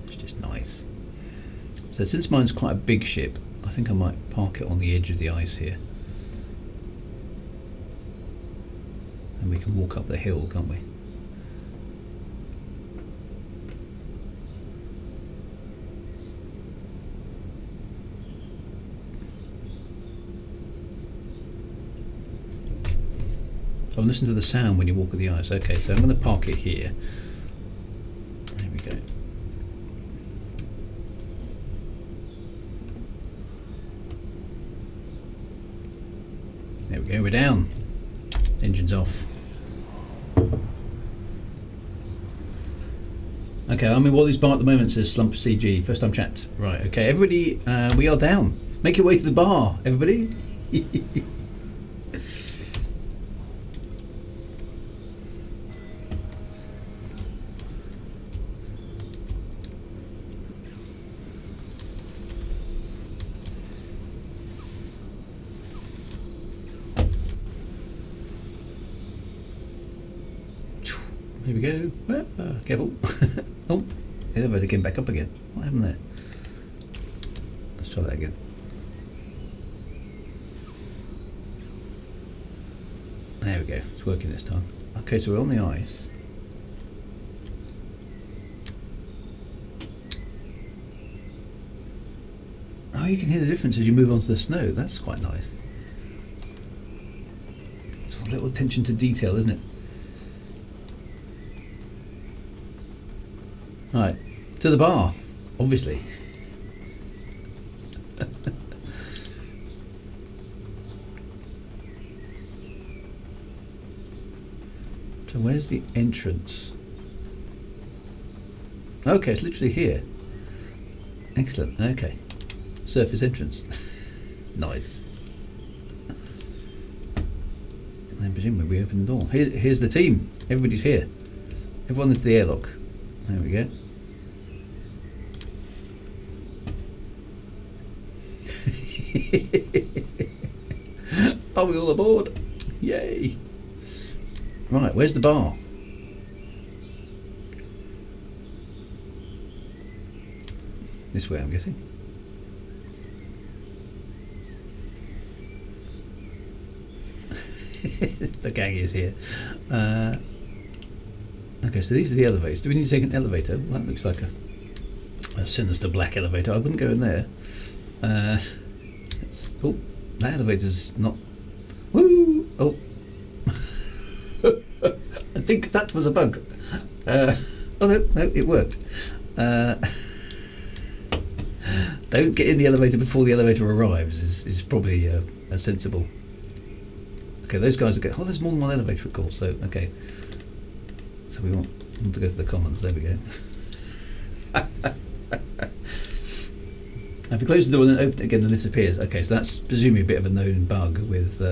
just nice. So since mine's quite a big ship, I think I might park it on the edge of the ice here. And we can walk up the hill, can't we? Oh, listen to the sound when you walk on the ice. Okay, so I'm going to park it here. There we go. There we go, we're down. Engine's off. Okay, I'm in Wally's bar at the moment, says Slump CG. First time chat. Right, okay, everybody, we are down. Make your way to the bar, everybody. Here we go. Careful. Oh, the elevator came back up again. What happened there? Let's try that again. There we go. It's working this time. Okay, so we're on the ice. Oh, you can hear the difference as you move onto the snow. That's quite nice. It's a little attention to detail, isn't it? Right, to the bar, obviously. So where's the entrance? Okay, it's literally here. Excellent, okay. Surface entrance. Nice. And then presumably we open the door. Here's the team. Everybody's here. Everyone into the airlock. There we go. Are we all aboard? Yay! Right, where's the bar? This way, I'm guessing. The gang is here. Okay, so these are the elevators. Do we need to take an elevator? Well, that looks like a sinister black elevator. I wouldn't go in there. Oh, that elevator's not. Woo! Oh. I think that was a bug. Oh no, it worked. Don't get in the elevator before the elevator arrives is probably a sensible. Okay, those guys are going. Oh, there's more than one elevator, of course. So okay, so we want to go to the commons. There we go. If we close the door and then open it again, the lift appears. Okay, so that's presumably a bit of a known bug with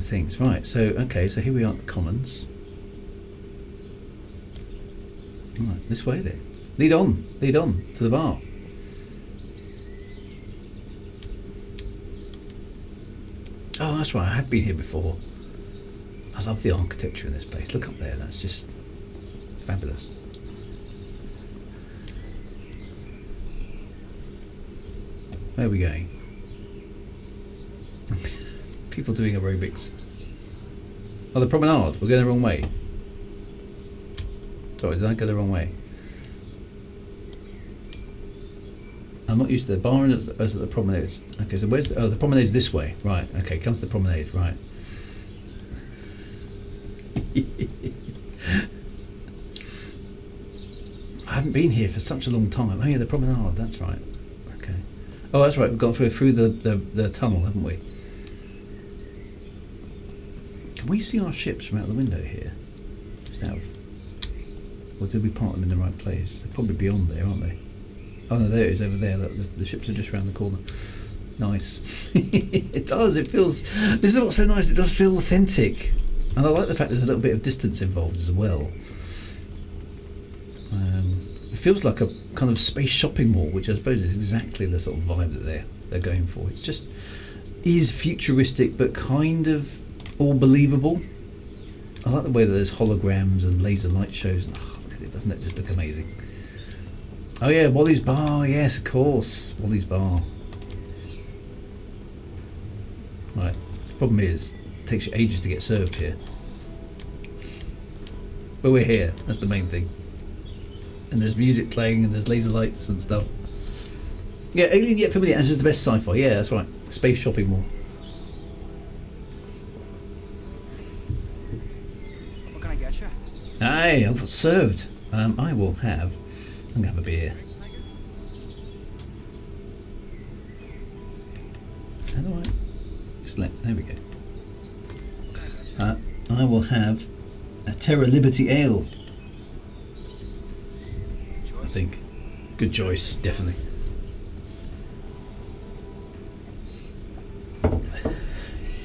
things. Right. So okay, so here we are at the commons. Right, this way then. Lead on to the bar. Oh, that's right. I have been here before. I love the architecture in this place. Look up there. That's just fabulous. Where are we going? People doing aerobics. Oh, the promenade. We're going the wrong way. Sorry, did I go the wrong way? I'm not used to the bar and at the promenade. Okay, so where's the promenade's this way. Right, okay, comes the promenade, right. I haven't been here for such a long time. Oh yeah, the promenade, that's right. Okay. Oh, that's right, we've gone through the tunnel, haven't we? Can we see our ships from out the window here? Just out of... Or did we park them in the right place? They're probably beyond there, aren't they? Oh no, there it is over there. Look, the ships are just around the corner. Nice. It does. It feels. This is what's so nice. It does feel authentic, and I like the fact there's a little bit of distance involved as well. It feels like a kind of space shopping mall, which I suppose is exactly the sort of vibe that they're going for. It's just is futuristic, but kind of all believable. I like the way that there's holograms and laser light shows. Oh, look at it, doesn't it just look amazing? Oh yeah, Wally's Bar, yes, of course, Wally's Bar. Right, the problem is, it takes you ages to get served here. But we're here, that's the main thing. And there's music playing and there's laser lights and stuff. Yeah, alien yet familiar, as is the best sci-fi, yeah, that's right. Space shopping mall. What can I get you? Aye, I've got served. I will have... I'm going to have a beer. How do I... Just there we go. I will have a Terra Liberty Ale. I think. Good choice, definitely.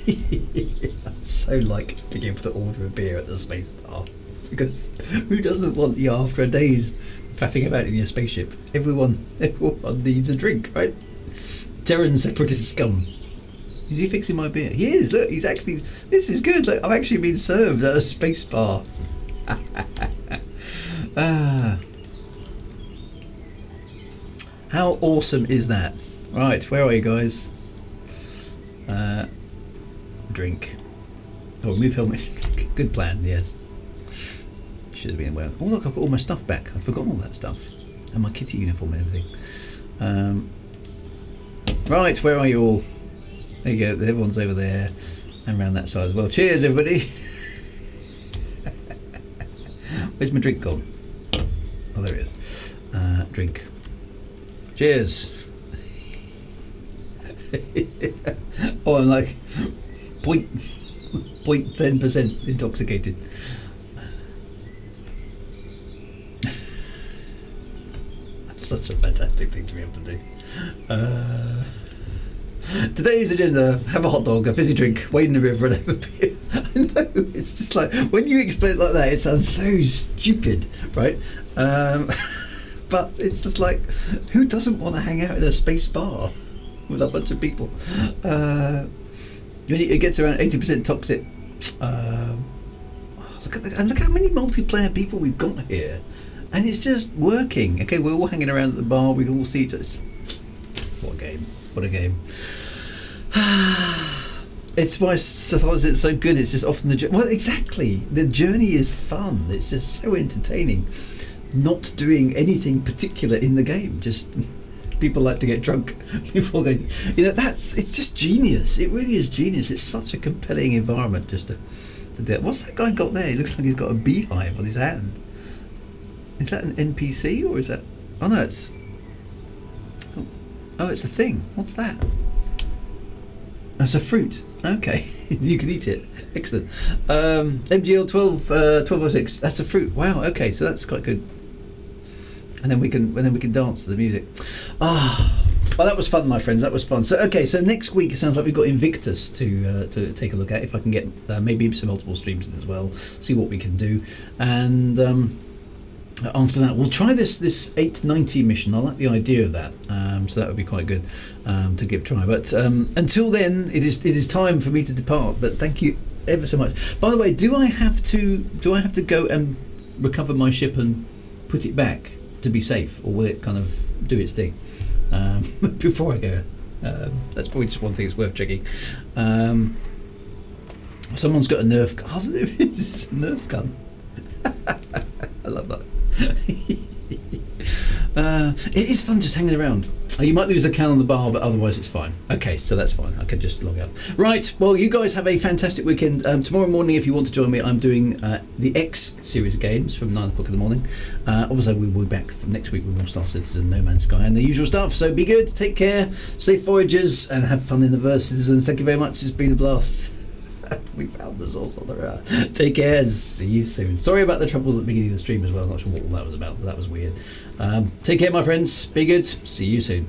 I so like being able to order a beer at the space bar. Because who doesn't want you after a day's faffing about in your spaceship? Everyone needs a drink, right? Terran separatist scum. Is he fixing my beer? He is. Look, he's actually. This is good. Look, I've actually been served at a space bar. How awesome is that? Right, where are you guys? Drink. Oh, remove helmet. Good plan. Yes. Should have been aware. Oh look, I've got all my stuff back. I've forgotten all that stuff. And my kitty uniform and everything. Right, where are you all? There you go, everyone's over there and around that side as well. Cheers, everybody. Where's my drink gone? Oh, there it is. Drink. Cheers. Oh, I'm like 0.10% intoxicated. That's such a fantastic thing to be able to do. Today's agenda: have a hot dog, a fizzy drink, wade in the river, and have a beer. I know, it's just like when you explain it like that, it sounds so stupid, right? But it's just like, who doesn't want to hang out in a space bar with a bunch of people? It gets around 80% toxic. Look how many multiplayer people we've got here, and it's just working. Okay, we're all hanging around at the bar. We can all see each other. What a game! What a game! It's why sometimes it's so good. It's just often the journey. Well, exactly. The journey is fun. It's just so entertaining. Not doing anything particular in the game. Just people like to get drunk before going. It's just genius. It really is genius. It's such a compelling environment just to do it. What's that guy got there? He looks like he's got a beehive on his hand. Is that an NPC or is that? Oh no, it's. Oh, it's a thing. What's that? That's a fruit. Okay, you can eat it. Excellent. MGL 1206. That's a fruit. Wow. Okay, so that's quite good. And then we can dance to the music. Well, that was fun, my friends. That was fun. So okay, so next week it sounds like we've got Invictus to take a look at. If I can get maybe some multiple streams in as well, see what we can do, and after that we'll try this 890 mission. I like the idea of that, so that would be quite good to give a try. But until then, it is time for me to depart. But thank you ever so much. By the way, do I have to go and recover my ship and put it back to be safe, or will it kind of do its thing before I go? That's probably just one thing that's worth checking. Someone's got a Nerf gun. Oh, there is a Nerf gun. I love that. It is fun just hanging around. You might lose the can on the bar, but otherwise it's fine. Okay, so that's fine. I can just log out. Right, well, you guys have a fantastic weekend. Tomorrow morning, if you want to join me, I'm doing the X series of games from 9 o'clock in the morning. Obviously, we'll be back next week with more Star Citizen, No Man's Sky, and the usual stuff. So be good, take care, safe voyages, and have fun in the verse, citizens. Thank you very much. It's been a blast. We found the source on the road. Take care. See you soon. Sorry about the troubles at the beginning of the stream as well. I'm not sure what all that was about, but that was weird. Take care, my friends. Be good. See you soon.